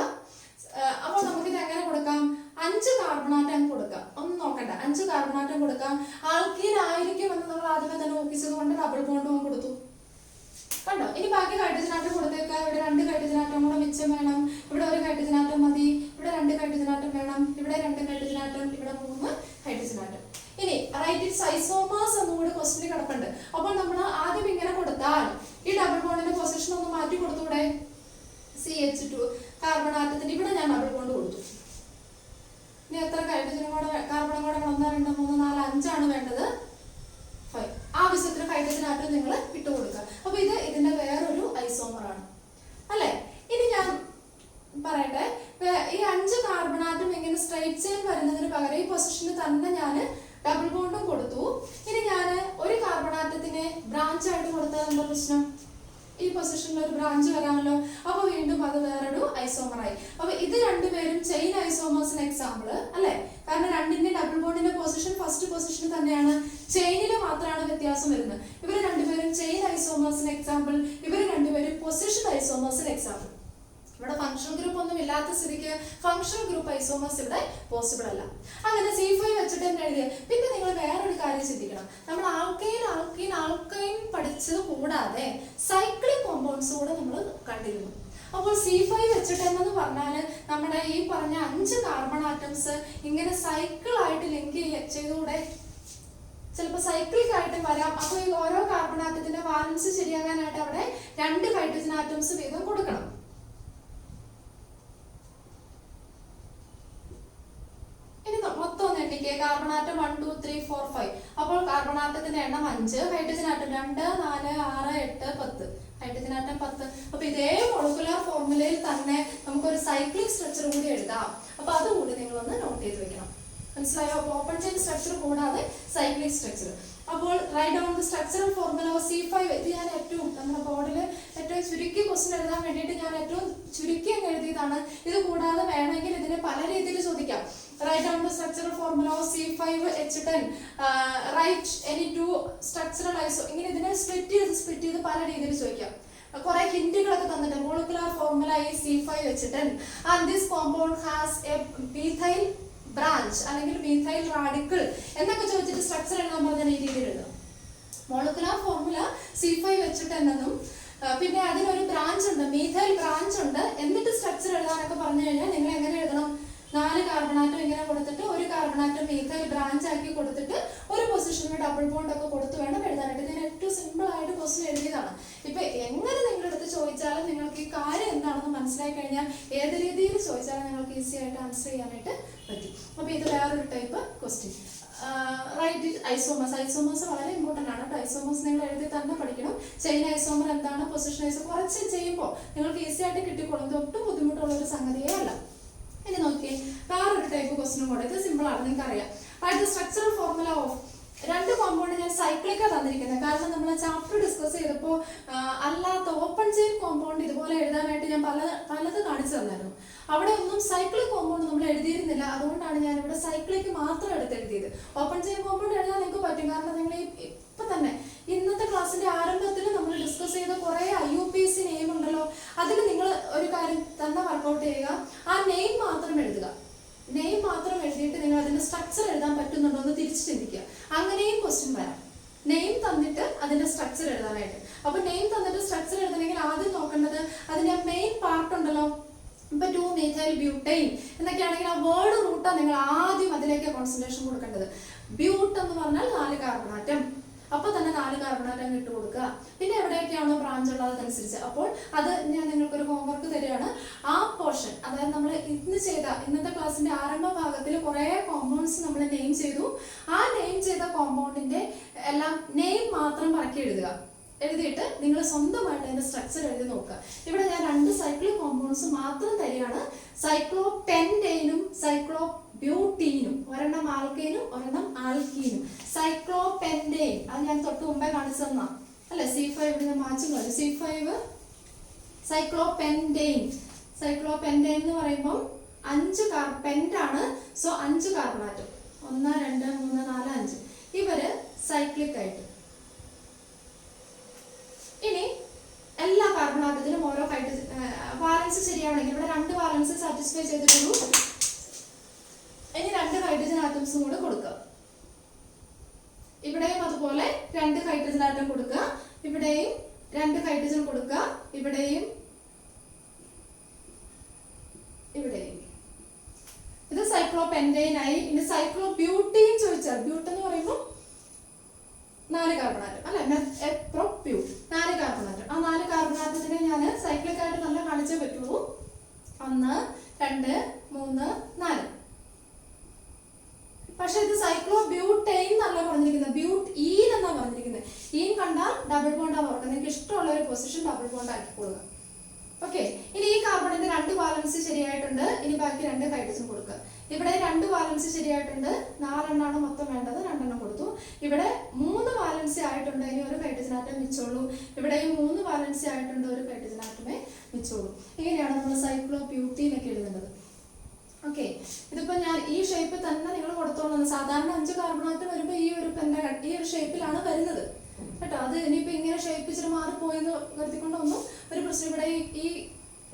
അപ്പോൾ നമുക്കിത് എങ്ങനെ കൊടുക്കാം? 5 കാർബണാറ്റം കൊടുക്കാം. ഒന്നും നോക്കണ്ട, 5 കാർബണാറ്റം കൊടുക്കാം. ആൽക്കീൻ ആയിരിക്കും എന്ന് നമ്മൾ ആദ്യമേ തന്നെ ഊഹിച്ചത് കൊണ്ട് ഡബിൾ ബോണ്ടും കൊടുത്തു. കണ്ടോ? ഇനി ബാക്കി ഹൈഡ്രജൻ ആറ്റം കൊടുത്തേക്കാം. ഇവിടെ 2 ഹൈഡ്രജൻ ആറ്റം കൂടെ മിച്ചം വേണം. ഇവിടെ 1 ഹൈഡ്രജൻ ആറ്റം മതി. ഇവിടെ 2 ഹൈഡ്രജൻ ആറ്റം വേണം. ഇവിടെ 2 ഹൈഡ്രജൻ ആറ്റം. ഇവിടെ 3 ഹൈഡ്രജൻ ആറ്റം. ഇനി റൈറ്റ് ഇറ്റ്സ് ഐസോമേഴ്സ് എന്നുകൂടി ക്വസ്റ്റ്യൻ കിടപ്പുണ്ട്. അപ്പോൾ നമ്മൾ ആദ്യം ഇങ്ങനെ കൊടുത്താൽ ഈ ഡബിൾ ബോണ്ടിന്റെ പൊസിഷൻ ഒന്ന് മാറ്റി കൊടുത്തൂടെ? CH2 കാർബൺ ആറ്റത്തിന്റെ ഇവിടെ ഞാൻ ഡബിൾ ബോണ്ട് കൊടുത്തു. ഇനി എത്ര ഹൈഡ്രജനും കൂടെ കാർബണും കൂടെ 1 2 3 4 5 ആണ് വേണ്ടത്. 5. ആവശ്യത്തിന് ഹൈഡ്രജൻ ആറ്റം നിങ്ങൾ ഇട്ട് കൊടുക്കുക. അപ്പൊ ഇത് ഇതിന്റെ വേറൊരു ഐസോമർ ആണ് അല്ലെ? ഇനി ഞാൻ പറയട്ടെ, ഈ 5 കാർബൺ ആറ്റം ഇങ്ങനെ സ്ട്രൈറ്റ് ചെയിൻ വരുന്നതിന് പകരം ഈ പൊസിഷനിൽ തന്നെ ഞാൻ ഡബിൾ ബോണ്ടും കൊടുത്തു. ഇനി ഞാൻ ഒരു കാർബൺ ആറ്റത്തിനെ ബ്രാഞ്ച് ആയിട്ട് കൊടുത്താൽ എന്താ പ്രശ്നം? ഈ പൊസിഷനിൽ ഒരു ബ്രാഞ്ച് വരാമല്ലോ. അപ്പൊ വീണ്ടും അത് വേറൊരു ഐസോമറായി. അപ്പൊ ഇത് രണ്ടുപേരും ചെയിൻ ഐസോമേഴ്സിന് എക്സാമ്പിൾ അല്ലെ? കാരണം രണ്ടിന്റെ ഡബിൾ ബോണ്ടിന്റെ പൊസിഷൻ ഫസ്റ്റ് പൊസിഷനിൽ തന്നെയാണ്, ചെയിനിൽ മാത്രമാണ് വ്യത്യാസം വരുന്നത്. ഇവർ രണ്ടുപേരും ചെയിൻ ഐസോമേഴ്സിന് എക്സാമ്പിൾ, ഇവർ രണ്ടുപേരും പൊസിഷൻ ഐസോമേഴ്സിന് എക്സാമ്പിൾ. ഇവിടെ ഫംഗ്ഷണൽ ഗ്രൂപ്പ് ഒന്നും ഇല്ലാത്ത സ്ഥിതിക്ക് ഫംഗ്ഷണൽ ഗ്രൂപ്പ് ഐസോമേഴ്സ് ഇവിടെ പോസിബിൾ അല്ല. അങ്ങനെ C5H10 എഴുതിയ പിന്നെ നിങ്ങൾ വേറൊരു കാര്യം ചിന്തിക്കണം. നമ്മൾ ആൽക്കൈൻ പഠിച്ചത് കൂടാതെ സൈക്ലിക് കോമ്പൗണ്ട്സ് കൂടെ നമ്മൾ കണ്ടിരുന്നു. അപ്പോൾ C5H10 എന്ന് പറഞ്ഞാൽ നമ്മുടെ ഈ പറഞ്ഞ 5 കാർബൺ ആറ്റംസ് ഇങ്ങനെ സൈക്കിൾ ആയിട്ട് ലിങ്ക് ചെയ്തുകൂടെ? ചിലപ്പോൾ സൈക്ലിക് ആയിട്ട് വരാം. അപ്പോൾ ഈ ഓരോ കാർബൺ ആറ്റത്തിന്റെ ബാലൻസ് ശരിയാകാനായിട്ട് അവിടെ 2 ഹൈഡ്രജൻ ആറ്റംസ് വീതം കൊടുക്കണം. Carbon atom 1 2 3 4 5. അപ്പോൾ കാർബൺ ആറ്റത്തിന്റെ എണ്ണം 5, ഹൈഡ്രജൻ ആറ്റം 2 4 6 8 10, ഹൈഡ്രജൻ ആറ്റം 10. അപ്പൊ ഇതേ മോളിക്കുലർ ഫോർമുലയിൽ തന്നെ നമുക്കൊരു സൈക്ലിക് സ്ട്രക്ചർ കൂടി എഴുതാം. അപ്പൊ അതുകൂടി നിങ്ങളൊന്ന് നോട്ട് ചെയ്ത് വെക്കണം. മനസ്സിലായോ? അപ്പൊ ഓപ്പൺ ചെയിൻ സ്ട്രക്ചർ കൂടാതെ സൈക്ലിക് സ്ട്രക്ചർ. അപ്പോൾ write down the structural formula of C5. ഇത് ഞാൻ ഏറ്റവും നമ്മുടെ ബോർഡിൽ ഏറ്റവും ചുരുക്കി ക്വസ്റ്റ്യൻ എഴുതാൻ വേണ്ടിയിട്ട് ഞാൻ ഏറ്റവും ചുരുക്കി എഴുതിയതാണ്. ഇത് കൂടാതെ വേണമെങ്കിൽ ഇതിനെ പല രീതിയിൽ ചോദിക്കാം. Write down the structural formula of C5H10. Write any 2 structural iso. ഇങ്ങനെ ഇതിനെ സ്പ്ലിറ്റ് ചെയ്ത് പല രീതിയിൽ ചോദിക്കാം. കുറെ ഹിന്റുകളൊക്കെ തന്നിട്ട് molecular formula is C5H10 and this compound has a methyl branch അല്ലെങ്കിൽ methyl radical എന്നൊക്കെ ചോദിച്ചിട്ട് സ്ട്രക്ചർ എഴുതാൻ പറഞ്ഞ ഈ രീതിയിൽ എഴുതാം. മോളിക്കുലർ ഫോർമുല C5H10 എന്നും പിന്നെ അതിനൊരു ബ്രാഞ്ച് ഉണ്ട്, മീഥൈൽ ബ്രാഞ്ച് ഉണ്ട്. എന്നിട്ട് സ്ട്രക്ചർ എഴുതാനൊക്കെ പറഞ്ഞു കഴിഞ്ഞാൽ നിങ്ങൾ എങ്ങനെ എഴുതണം? 4 കാർബൺ ആറ്റം ഇങ്ങനെ കൊടുത്തിട്ട് ഒരു കാർബൺ ആറ്റം മീഥൈൽ ബ്രാഞ്ച് ആക്കി കൊടുത്തിട്ട് ഒരു പൊസിഷനിൽ ഡബിൾ ബോണ്ട് ഒക്കെ കൊടുത്ത് വേണം എഴുതാനായിട്ട്. ഞാൻ ഏറ്റവും സിമ്പിൾ ആയിട്ട് ക്വസ്റ്റ്യൻ എഴുതിയതാണ്. ഇപ്പൊ എങ്ങനെ നിങ്ങളുടെ അടുത്ത് ചോദിച്ചാലും നിങ്ങൾക്ക് ഈ കാര്യം എന്താണെന്ന് മനസ്സിലാക്കി കഴിഞ്ഞാൽ ഏത് രീതിയിൽ ചോദിച്ചാലും നിങ്ങൾക്ക് ഈസി ആയിട്ട് ആൻസർ ചെയ്യാനായിട്ട് പറ്റും. അപ്പൊ ഇത് വേറൊരു ടൈപ്പ് ക്വസ്റ്റ്യൻ. റൈറ്റ് ഐസോമേഴ്സ് വളരെ ഇമ്പോർട്ടൻ്റ് ആണ് കേട്ടോ. ഐസോമേഴ്സ് നിങ്ങൾ എഴുതി തന്നെ പഠിക്കണം. ചെയിൻ ഐസോമർ എന്താണ്, പൊസിഷൻ ഐസോമർ കുറച്ച് ചെയ്യുമ്പോൾ നിങ്ങൾക്ക് ഈസി ആയിട്ട് കിട്ടിക്കോളും. ഇത് ഒട്ടും ബുദ്ധിമുട്ടുള്ള ഒരു സംഗതിയേ അല്ല. ഇനി നോക്കിയേ, വേറൊരു ടൈപ്പ് ക്വസ്റ്റ്യനും കൂടെ. ഇത് സിമ്പിൾ ആണ്, നിങ്ങൾക്ക് അറിയാം. സ്ട്രക്ചറൽ ഫോർമുല ഓഫ് 2 കോമ്പൗണ്ട് ഞാൻ സൈക്ലിക്കാണ് തന്നിരിക്കുന്നത്. കാരണം നമ്മൾ ചാപ്റ്റർ ഡിസ്കസ് ചെയ്തപ്പോൾ അല്ലാത്ത ഓപ്പൺ ചെയിൻ കോമ്പൗണ്ട് ഇതുപോലെ എഴുതാനായിട്ട് ഞാൻ പലത് കാണിച്ചു തന്നായിരുന്നു. അവിടെ ഒന്നും സൈക്ലിക് കോമ്പൗണ്ട് നമ്മൾ എഴുതിയിരുന്നില്ല. അതുകൊണ്ടാണ് ഞാൻ ഇവിടെ സൈക്ലിക്ക് മാത്രം എഴുതിയത്. ഓപ്പൺ ചെയിൻ കോമ്പൗണ്ട് എഴുതാൻ നിങ്ങൾക്ക് പറ്റും. കാരണം നിങ്ങൾ ഇപ്പൊ തന്നെ ഇന്നത്തെ ക്ലാസ്സിന്റെ അതിന്റെ സ്ട്രക്ചർ എഴുതാനായിട്ട്. അപ്പൊ നെയിം തന്നിട്ട് സ്ട്രക്ചർ എഴുതണമെങ്കിൽ ആദ്യം നോക്കേണ്ടത് അതിന്റെ മെയിൻ പാർട്ട് ഉണ്ടല്ലോ. ഇപ്പൊ 2-methyl butane എന്നൊക്കെയാണെങ്കിൽ ആ വേർഡ് റൂട്ടാണ് നിങ്ങൾ ആദ്യം അതിലേക്ക് കോൺസെൻട്രേഷൻ കൊടുക്കേണ്ടത്. ബ്യൂട്ട് എന്ന് പറഞ്ഞാൽ 4 കാർബൺ ആറ്റം, അപ്പൊ തന്നെ 4 കാർബൺ ആറ്റം ഇട്ട് കൊടുക്കുക. പിന്നെ എവിടെയൊക്കെയാണോ ബ്രാഞ്ച് ഉള്ളത് അതനുസരിച്ച്. അപ്പോൾ അത് ഞാൻ നിങ്ങൾക്കൊരു ഹോംവർക്ക് തരികയാണ്. ആ പോർഷൻ, അതായത് നമ്മൾ ഇന്നത്തെ ക്ലാസ്സിന്റെ ആരംഭ ഭാഗത്തിൽ കുറെ കോമ്പൗണ്ട്സ് നമ്മൾ നെയിം ചെയ്തു. ആ നെയിം ചെയ്ത കോമ്പൗണ്ടിന്റെ എല്ലാം നെയിം മാത്രം പറക്കി എഴുതുക. എഴുതിയിട്ട് നിങ്ങൾ സ്വന്തമായിട്ട് അതിന്റെ സ്ട്രക്ചർ എഴുതി നോക്കുക. ഇവിടെ ഞാൻ 2 സൈക്ലിക് കോമ്പൗണ്ട്സ് മാത്രം തരികയാണ്. സൈക്ലോപെന്റെയിനും സൈക്ലോബ്യൂട്ടീനും, ഒരെണ്ണം ആൽക്കൈനും ഒരെണ്ണം ആൽക്കീനും. സൈക്ലോപെന്റെയിൻ അത് ഞാൻ തൊട്ട് മുമ്പേ കാണിച്ചു തന്നാ അല്ലെ, C5 ഇവിടെ മാച്ചും കളി. C5 സൈക്ലോപെന്റെയിൻ. സൈക്ലോപെന്റെയിൻ എന്ന് പറയുമ്പോൾ 5 പെന്റാണ്. സോ 5 കാർബൺ ആറ്റം, 1 2 3 4 5 ഇവര് സൈക്ലിക് ആയിട്ട്. ഇനി എല്ലാ കാർബൺ ആറ്റത്തിലും ഓരോ ഹൈഡ്രജൻ വാലൻസ് ശരിയാണെങ്കിൽ ഇവിടെ 2 വാലൻസ് സാറ്റിസ്ഫൈ ചെയ്തിട്ടുള്ളൂ. ഇനി 2 ഹൈഡ്രജൻ ആറ്റംസും കൂടെ കൊടുക്കുക. ഇവിടെയും അതുപോലെ 2 ഹൈഡ്രജൻ ആറ്റം കൊടുക്കുക. ഇവിടെയും 2 ഹൈഡ്രജൻ കൊടുക്കുക. ഇവിടെയും ഇവിടെയും. ഇത് സൈക്ലോപെന്റെയിൻ ആയി. ഇനി സൈക്ലോബ്യൂട്ടീൻ ചോദിച്ചാൽ, ബ്യൂട്ട് എന്ന് പറയുമ്പോൾ 4 കാർബൺ ആറ്റം അല്ലെ, എപ്രോപ്യൂട്ട് 4 കാർബൺ ആറ്റം. ആ 4 കാർബൺ ആറ്റത്തിനെ ഞാൻ സൈക്ലിക് ആയിട്ട് തന്നെ കാണിച്ചേ പറ്റുള്ളൂ. 1 2 3 4. പക്ഷെ ഇത് സൈക്ലോബ്യൂട്ടൈൻ എന്നല്ല പറഞ്ഞിരിക്കുന്നത്, ബ്യൂട്ടീൻ എന്നാ പറഞ്ഞിരിക്കുന്നത്. ഈൻ കണ്ടാൽ ഡബിൾ ബോണ്ടാ ഓർക്കുക. നിങ്ങൾക്ക് ഇഷ്ടമുള്ള ഒരു പൊസിഷൻ ഡബിൾ ബോണ്ട് ആക്കിക്കൊള്ളുക. ഓക്കെ. ഇനി ഈ കാർബണിന്റെ 2 വാലൻസ് ശരിയായിട്ടുണ്ട്. ഇനി ബാക്കി 2 ഹൈഡ്രജൻ കൊടുക്കുക. ഇവിടെ 2 വാലൻസ് ശരിയായിട്ടുണ്ട്. 4 എണ്ണമാണ് മൊത്തം വേണ്ടത്, 2 എണ്ണം കൊടുത്തു. ഇവിടെ 3 വാലൻസ് ആയിട്ടുണ്ട്. ഇനി ഒരു ഹൈഡ്രജൻ ആറ്റം മിച്ചോളൂ. ഇവിടെയും 3 വാലൻസ് ആയിട്ടുണ്ട്, ഒരു ഹൈഡ്രജൻ ആറ്റമേ മിച്ചോളൂ. ഇങ്ങനെയാണ് നമ്മൾ സൈക്ലോബ്യൂട്ടീൻ ഒക്കെ എഴുതേണ്ടത്. ഓക്കെ. ഇതിപ്പോ ഞാൻ ഈ ഷേപ്പിൽ തന്നെ നിങ്ങൾ കൊടുത്തോളുന്നത്. സാധാരണ 5 കാർബൺ ആറ്റം വരുമ്പോൾ ഈ ഒരു ഷേപ്പിലാണ് വരുന്നത് കേട്ടോ. അത് ഇനിയിപ്പോ ഇങ്ങനെ ഷേപ്പ് ഇച്ചിരി മാറിപ്പോയെന്ന് വരുത്തിക്കൊണ്ടൊന്നും ഒരു പ്രശ്നം. ഇവിടെ ഈ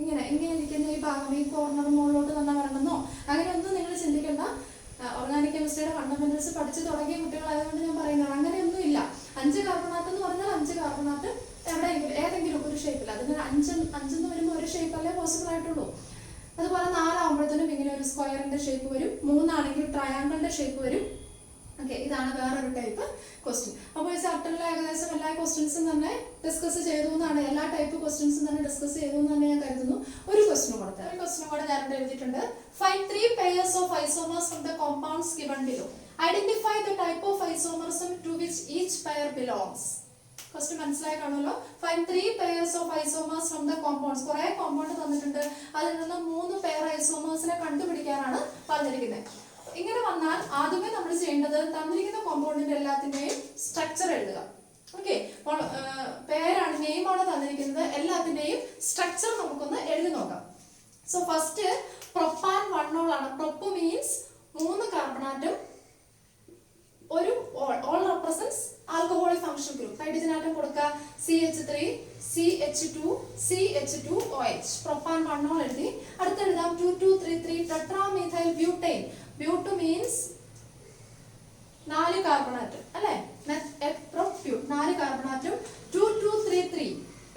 ഇങ്ങനെ ഇരിക്കുന്ന ഈ ഭാഗം, ഈ കോർണർ മുകളിലോട്ട് തന്നെ വരണമെന്നോ അങ്ങനെയൊന്നും നിങ്ങൾ ചിന്തിക്കേണ്ട. ഓർഗാനിക് കെമിസ്ട്രിയുടെ ഫണ്ടമെന്റൽസ് പഠിച്ചു തുടങ്ങിയ കുട്ടികളായതുകൊണ്ട് ഞാൻ പറയുന്നത് അങ്ങനെയൊന്നും ഇല്ല. 5 കാർബൺ ആറ്റം എന്ന് പറഞ്ഞാൽ 5 കാർബൺ ആറ്റം എവിടെയെങ്കിലും ഏതെങ്കിലും ഒരു ഷേപ്പിൽ. അതിന് 5 വരുമ്പോൾ ഒരു ഷേപ്പല്ലേ പോസിബിൾ ആയിട്ടുള്ളൂ. അതുപോലെ 4 ആകുമ്പോഴത്തേനും ഇങ്ങനെ ഒരു സ്ക്വയറിന്റെ ഷേപ്പ് വരും. 3 ആണെങ്കിൽ ട്രയാങ്കിളിന്റെ ഷേപ്പ് വരും. ഓക്കെ. ഇതാണ് വേറൊരു ടൈപ്പ് ക്വസ്റ്റ്യൻ. അപ്പോൾ ഈ ചാപ്റ്ററിൽ ഏകദേശം എല്ലാ ക്വസ്റ്റ്യൻസും തന്നെ ഡിസ്കസ് ചെയ്തു എന്നാണ്, എല്ലാ ടൈപ്പ് ക്വസ്റ്റ്യൻസും തന്നെ ഡിസ്കസ് ചെയ്തു എന്ന് തന്നെ ഞാൻ കരുതുന്നു. ഒരു ക്വസ്റ്റ്യൻ കൂടെ ഞാൻ എഴുതിയിട്ടുണ്ട്. Find 3 pairs of isomers from the compounds given below. Identify the type of isomerism to which each pair belongs. Question മനസ്സിലായി കാണുമല്ലോ. Find 3 pairs of isomers from the compounds. കുറെ കോമ്പൗണ്ട് തന്നിട്ടുണ്ട്. അതിൽ നിന്ന് 3 പെയർ ഐസോമേഴ്സിനെ കണ്ടുപിടിക്കാനാണ് പറഞ്ഞിരിക്കുന്നത്. ഇങ്ങനെ വന്നാൽ ആദ്യമേ നമ്മൾ ചെയ്യേണ്ടത് തന്നിരിക്കുന്ന കോമ്പൗണ്ടിന്റെ എല്ലാത്തിന്റെയും സ്ട്രക്ചർ എഴുതുക. ഓക്കെ. പേരാണ്, നെയിമാണ് തന്നിരിക്കുന്നത്. എല്ലാത്തിന്റെയും സ്ട്രക്ചർ നമുക്കൊന്ന് എഴുതി നോക്കാം. സോ ഫസ്റ്റ് പ്രൊപ്പാൻ 1 ആണ്. പ്രൊപ്പ് മീൻസ് 3 കാർബൺ ആറ്റം, ഒരു all represents alcoholic function group. Hydrogen atom കൊടുക്കുക. CH3 CH2 CH2OH. പ്രൊപ്പാൻ 1 എഴുതി. അടുത്ത് എഴുതാം 2233 tetramethyl butane. But means 4 carbon atom അല്ലെ, എപ്രോപ്യൂട്ട് 4 കാർബൺ ആറ്റം. 2233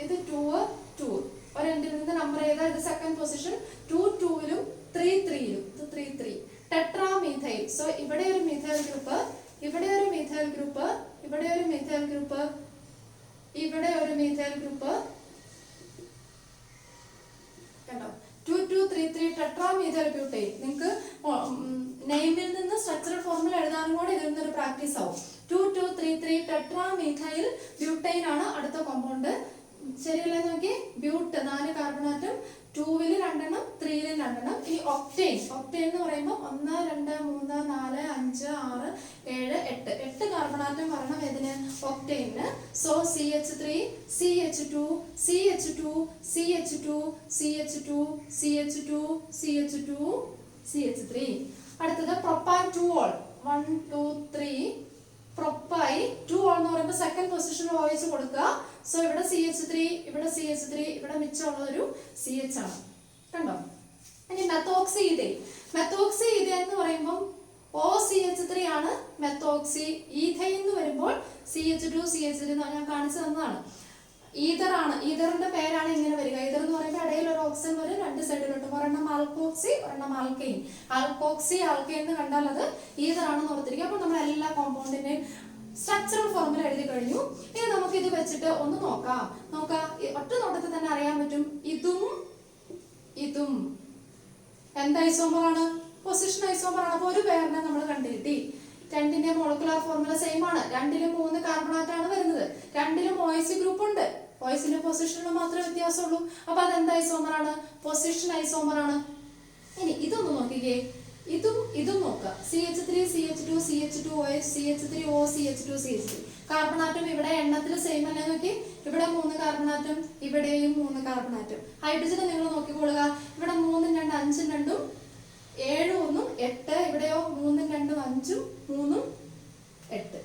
ഇത് 2 ഒരു എൻഡിൽ നിന്ന് നമ്പർ ചെയ്താൽ ഇത് സെക്കൻഡ് പൊസിഷൻ. 2ലും 3ലും ഇത് 3 ടെട്രാമീഥൈൽ. സോ ഇവിടെ ഒരു മീഥൈൽ ഗ്രൂപ്പ്, ഇവിടെ ഒരു മീഥൈൽ ഗ്രൂപ്പ്, ഇവിടെ ഒരു മീഥൈൽ ഗ്രൂപ്പ്, ഇവിടെ ഒരു മീഥൈൽ ഗ്രൂപ്പ്. കണ്ടോ? 2233 ടെട്രാമീഥൈൽ ബ്യൂട്ടൈൻ. നിങ്ങൾക്ക് നെയിമിൽ നിന്ന് സ്ട്രക്ചറൽ ഫോർമുല എഴുതാനും കൂടെ ഇതിൽ നിന്നൊരു പ്രാക്ടീസ് ആവും. 2233 ടെട്രാമീഥൈൽ ബ്യൂട്ടൈൻ ആണ് അടുത്ത കോമ്പൗണ്ട്. ശരിയല്ലേ നോക്കി? ബ്യൂട്ട് 4 കാർബൺ ആറ്റം, 2ൽ 2 എണ്ണം, 3ൽ 2 എണ്ണം. ഇനി ഒക്ടൈൻ. ഒക്ടൈൻ എന്ന് പറയുമ്പോൾ 1 2 3 4 5 6 7 8 കാർബൺ ആറ്റം വരണം ഇതിന്, ഒക്ടൈന്. So CH3 CH2 CH2 CH2 CH2 CH2 CH2 CH3. അടുത്തത് പ്രൊപ്പാൻ 2 ഓൾ. 1 2 3 പ്രൊപ്പായി 2 ഓൾ എന്ന് പറയുമ്പോൾ സെക്കൻഡ് പൊസിഷനിൽ OH കൊടുക്കുക. സോ ഇവിടെ CH3, ഇവിടെ CH3, ഇവിടെ മിച്ചമുള്ള ഒരു CH ആണ്. കണ്ടോ? ഇനി മെത്തോക്സി ഈഥൈൻ. മെത്തോക്സി ഈഥൈൻ എന്ന് പറയുമ്പോൾ OCH3 ആണ് മെത്തോക്സി. ഈഥൈൻ എന്ന് വരുമ്പോൾ CH2 CH3 ഞാൻ കാണിച്ചു തന്നതാണ്. ഈതർ ആണ്. ഈതറിന്റെ പേരാണ് ഇങ്ങനെ വരിക. ഈതർ എന്ന് പറയുമ്പോൾ ഇടയിൽ ഒരു ഓക്സിജൻ വരും, രണ്ട് സൈഡിലോട്ടും. ഒരെണ്ണം ആൽക്കോക്സി, ഒരെണ്ണം ആൽക്കൈൻ. ആൽക്കോക്സി ആൽക്കൈൻ എന്ന് കണ്ടാൽ അത് ഈതർ ആണെന്ന് ഓർത്തിരിക്കുക. അപ്പൊ നമ്മൾ എല്ലാ കോമ്പൗണ്ടിന്റെയും സ്ട്രക്ചറൽ ഫോർമുല എഴുതി കഴിഞ്ഞു. ഇനി നമുക്ക് ഇത് വെച്ചിട്ട് ഒന്ന് നോക്കാം. ഒറ്റ നോട്ടത്തിൽ തന്നെ അറിയാൻ പറ്റും. ഇതും എന്ത് ഐസോമർ ആണ്? പൊസിഷൻ ഐസോമർ ആണ്. അപ്പൊ ഒരു പേരിനെ നമ്മൾ കണ്ടുകിട്ടി. രണ്ടിന്റെ മോളിക്കുലർ ഫോർമുല സെയിം ആണ്. രണ്ടിലും 3 കാർബണാറ്റ് ആണ് വരുന്നത്. രണ്ടിലും OH ഗ്രൂപ്പ് ഉണ്ട്. OHന്റെ പൊസിഷനിൽ മാത്രമേ വ്യത്യാസമുള്ളൂ. അപ്പൊ അത് എന്ത് ഐസോമർ ആണ്? പൊസിഷൻ ഐസോമർ ആണ്. ഇനി ഇതൊന്ന് നോക്കിക്കേ. ഇതും നോക്കുക. CH3 CH2 CH2 OH CH3O CH2 CH3. കാർബണാറ്റും ഇവിടെ എണ്ണത്തിൽ സെയിം അല്ലേ നോക്കി. ഇവിടെ 3 കാർബണാറ്റും ഇവിടെയും 3 കാർബണാറ്റും. ഹൈഡ്രജൻ നിങ്ങൾ നോക്കിക്കൊള്ളുക. ഇവിടെ 3 2 5 2 7 1 8. ഇവിടെയോ 3 2 5 3 8.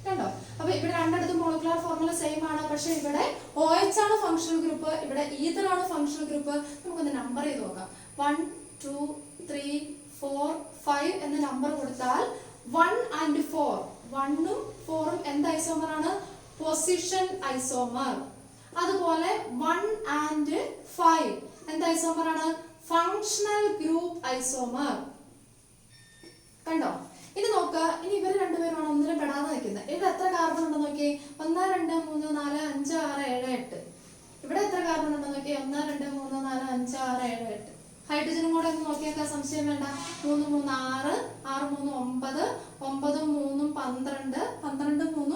കണ്ടോ? അപ്പൊ ഇവിടെ രണ്ടിടത്തും മോളിക്കുലർ ഫോർമുല സെയിം ആണ്. പക്ഷെ ഇവിടെ OH ആണ് ഫങ്ഷണൽ ഗ്രൂപ്പ്, ഇവിടെ ഈതർ ആണ് ഫങ്ഷണൽ ഗ്രൂപ്പ്. നമുക്കൊന്ന് നമ്പർ ചെയ്ത് നോക്കാം. 1 2 3 4 5 എന്ന നമ്പർ കൊടുത്താൽ 1 and 4 1ഉം 4ഉം എന്ത് ഐസോമർ ആണ്? Position isomer. അതുപോലെ 1 and 5 എന്ത് ഐസോമർ ആണ്? Functional group isomer. കണ്ടോ? ഇനി നോക്കുക. ഇനി ഇവർ രണ്ടുപേരാണ് ഒന്നിനും പെടാതെ നിൽക്കുന്നത്. ഇവിടെ എത്ര കാർബൺ ഉണ്ടെന്ന് നോക്കി. 1 2 3 4 5 6 7 8. ഇവിടെ എത്ര കാർബൺ ഉണ്ടെന്ന് നോക്കി. 1 2 3 4 5 6 7 8. ഹൈഡ്രജനും കൂടെ ഒന്ന് നോക്കിയേക്കാൻ സംശയം വേണ്ട. 3 3 6 6 3 9 9 3 12 12 3 15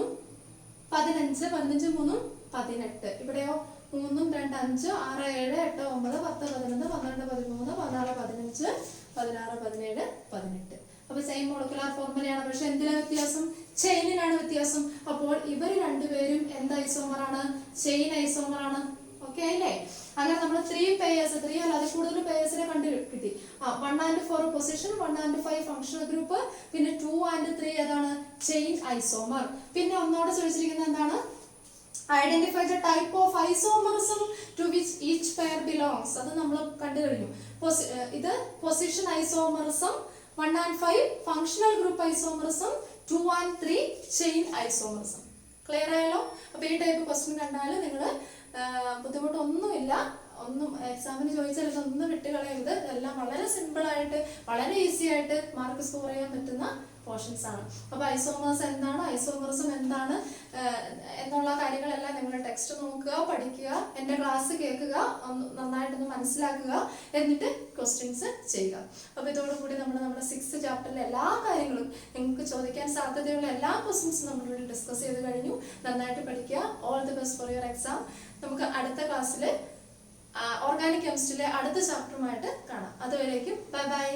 15 3 18. ഇവിടെയോ 3 2 5 6 7 8 9 10 11 12 13 14 15 16 17 18. അപ്പൊ സെയിം മോളിക്കുലർ ഫോർമുലയാണ്. പക്ഷെ എന്തിനാ വ്യത്യാസം? ചെയിനിനാണ് വ്യത്യാസം. അപ്പോൾ ഇവർ രണ്ടുപേരും എന്ത് ഐസോമർ ആണ്? ചെയിൻ ഐസോമർ ആണ്. ഓക്കെ അല്ലേ? അങ്ങനെ നമ്മൾ 3 പേയേഴ്സ്, 3 അല്ല അതിൽ കൂടുതൽ പേയേഴ്സിനെ കണ്ടു കിട്ടി. 1 and 4 position, 1 and 5 functional group, പിന്നെ 2 and 3 ഏതാണ്? Chain isomer. പിന്നെ ഒന്നോടെ ചോദിച്ചിരിക്കുന്നത് എന്താണ്? Identify the type of isomerism to which each pair belongs. അത് നമ്മൾ കണ്ടു കഴിഞ്ഞു. ഇത് position isomerism, 1 and 5 functional group isomerism, 2 and 3 chain isomerism. Clear ആയല്ലോ? അപ്പൊ ഈ ടൈപ്പ് ക്വസ്റ്റ്യൻ കണ്ടാൽ നിങ്ങൾ ബുദ്ധിമുട്ടൊന്നുമില്ല. ഒന്നും എക്സാമിന് ചോദിച്ചാൽ ഇതൊന്നും വിട്ടുകളയരുത്. ഇതെല്ലാം വളരെ സിമ്പിൾ ആയിട്ട് വളരെ ഈസി ആയിട്ട് മാർക്ക് സ്കോർ ചെയ്യാൻ പറ്റുന്ന പോർഷൻസ് ആണ്. അപ്പൊ ഐസോമേഴ്സ് എന്താണ്, ഐസോമറിസം എന്താണ് എന്നുള്ള കാര്യങ്ങളെല്ലാം നിങ്ങൾ ടെക്സ്റ്റ് നോക്കുക, പഠിക്കുക, എൻ്റെ ക്ലാസ് കേൾക്കുക, നന്നായിട്ടൊന്ന് മനസ്സിലാക്കുക, എന്നിട്ട് ക്വസ്റ്റ്യൻസ് ചെയ്യുക. അപ്പൊ ഇതോടുകൂടി നമ്മുടെ 6th ചാപ്റ്ററിലെ എല്ലാ കാര്യങ്ങളും നിങ്ങൾക്ക് ചോദിക്കാൻ സാധ്യതയുള്ള എല്ലാ ക്വസ്റ്റ്യൻസും നമ്മളിവിടെ ഡിസ്കസ് ചെയ്ത് കഴിഞ്ഞു. നന്നായിട്ട് പഠിക്കുക. All the best for your exam. നമുക്ക് അടുത്ത ക്ലാസ്സിൽ ഓർഗാനിക് കെമിസ്ട്രിയിലെ അടുത്ത ചാപ്റ്ററുമായിട്ട് കാണാം. അതുവരേക്കും ബൈ ബൈ.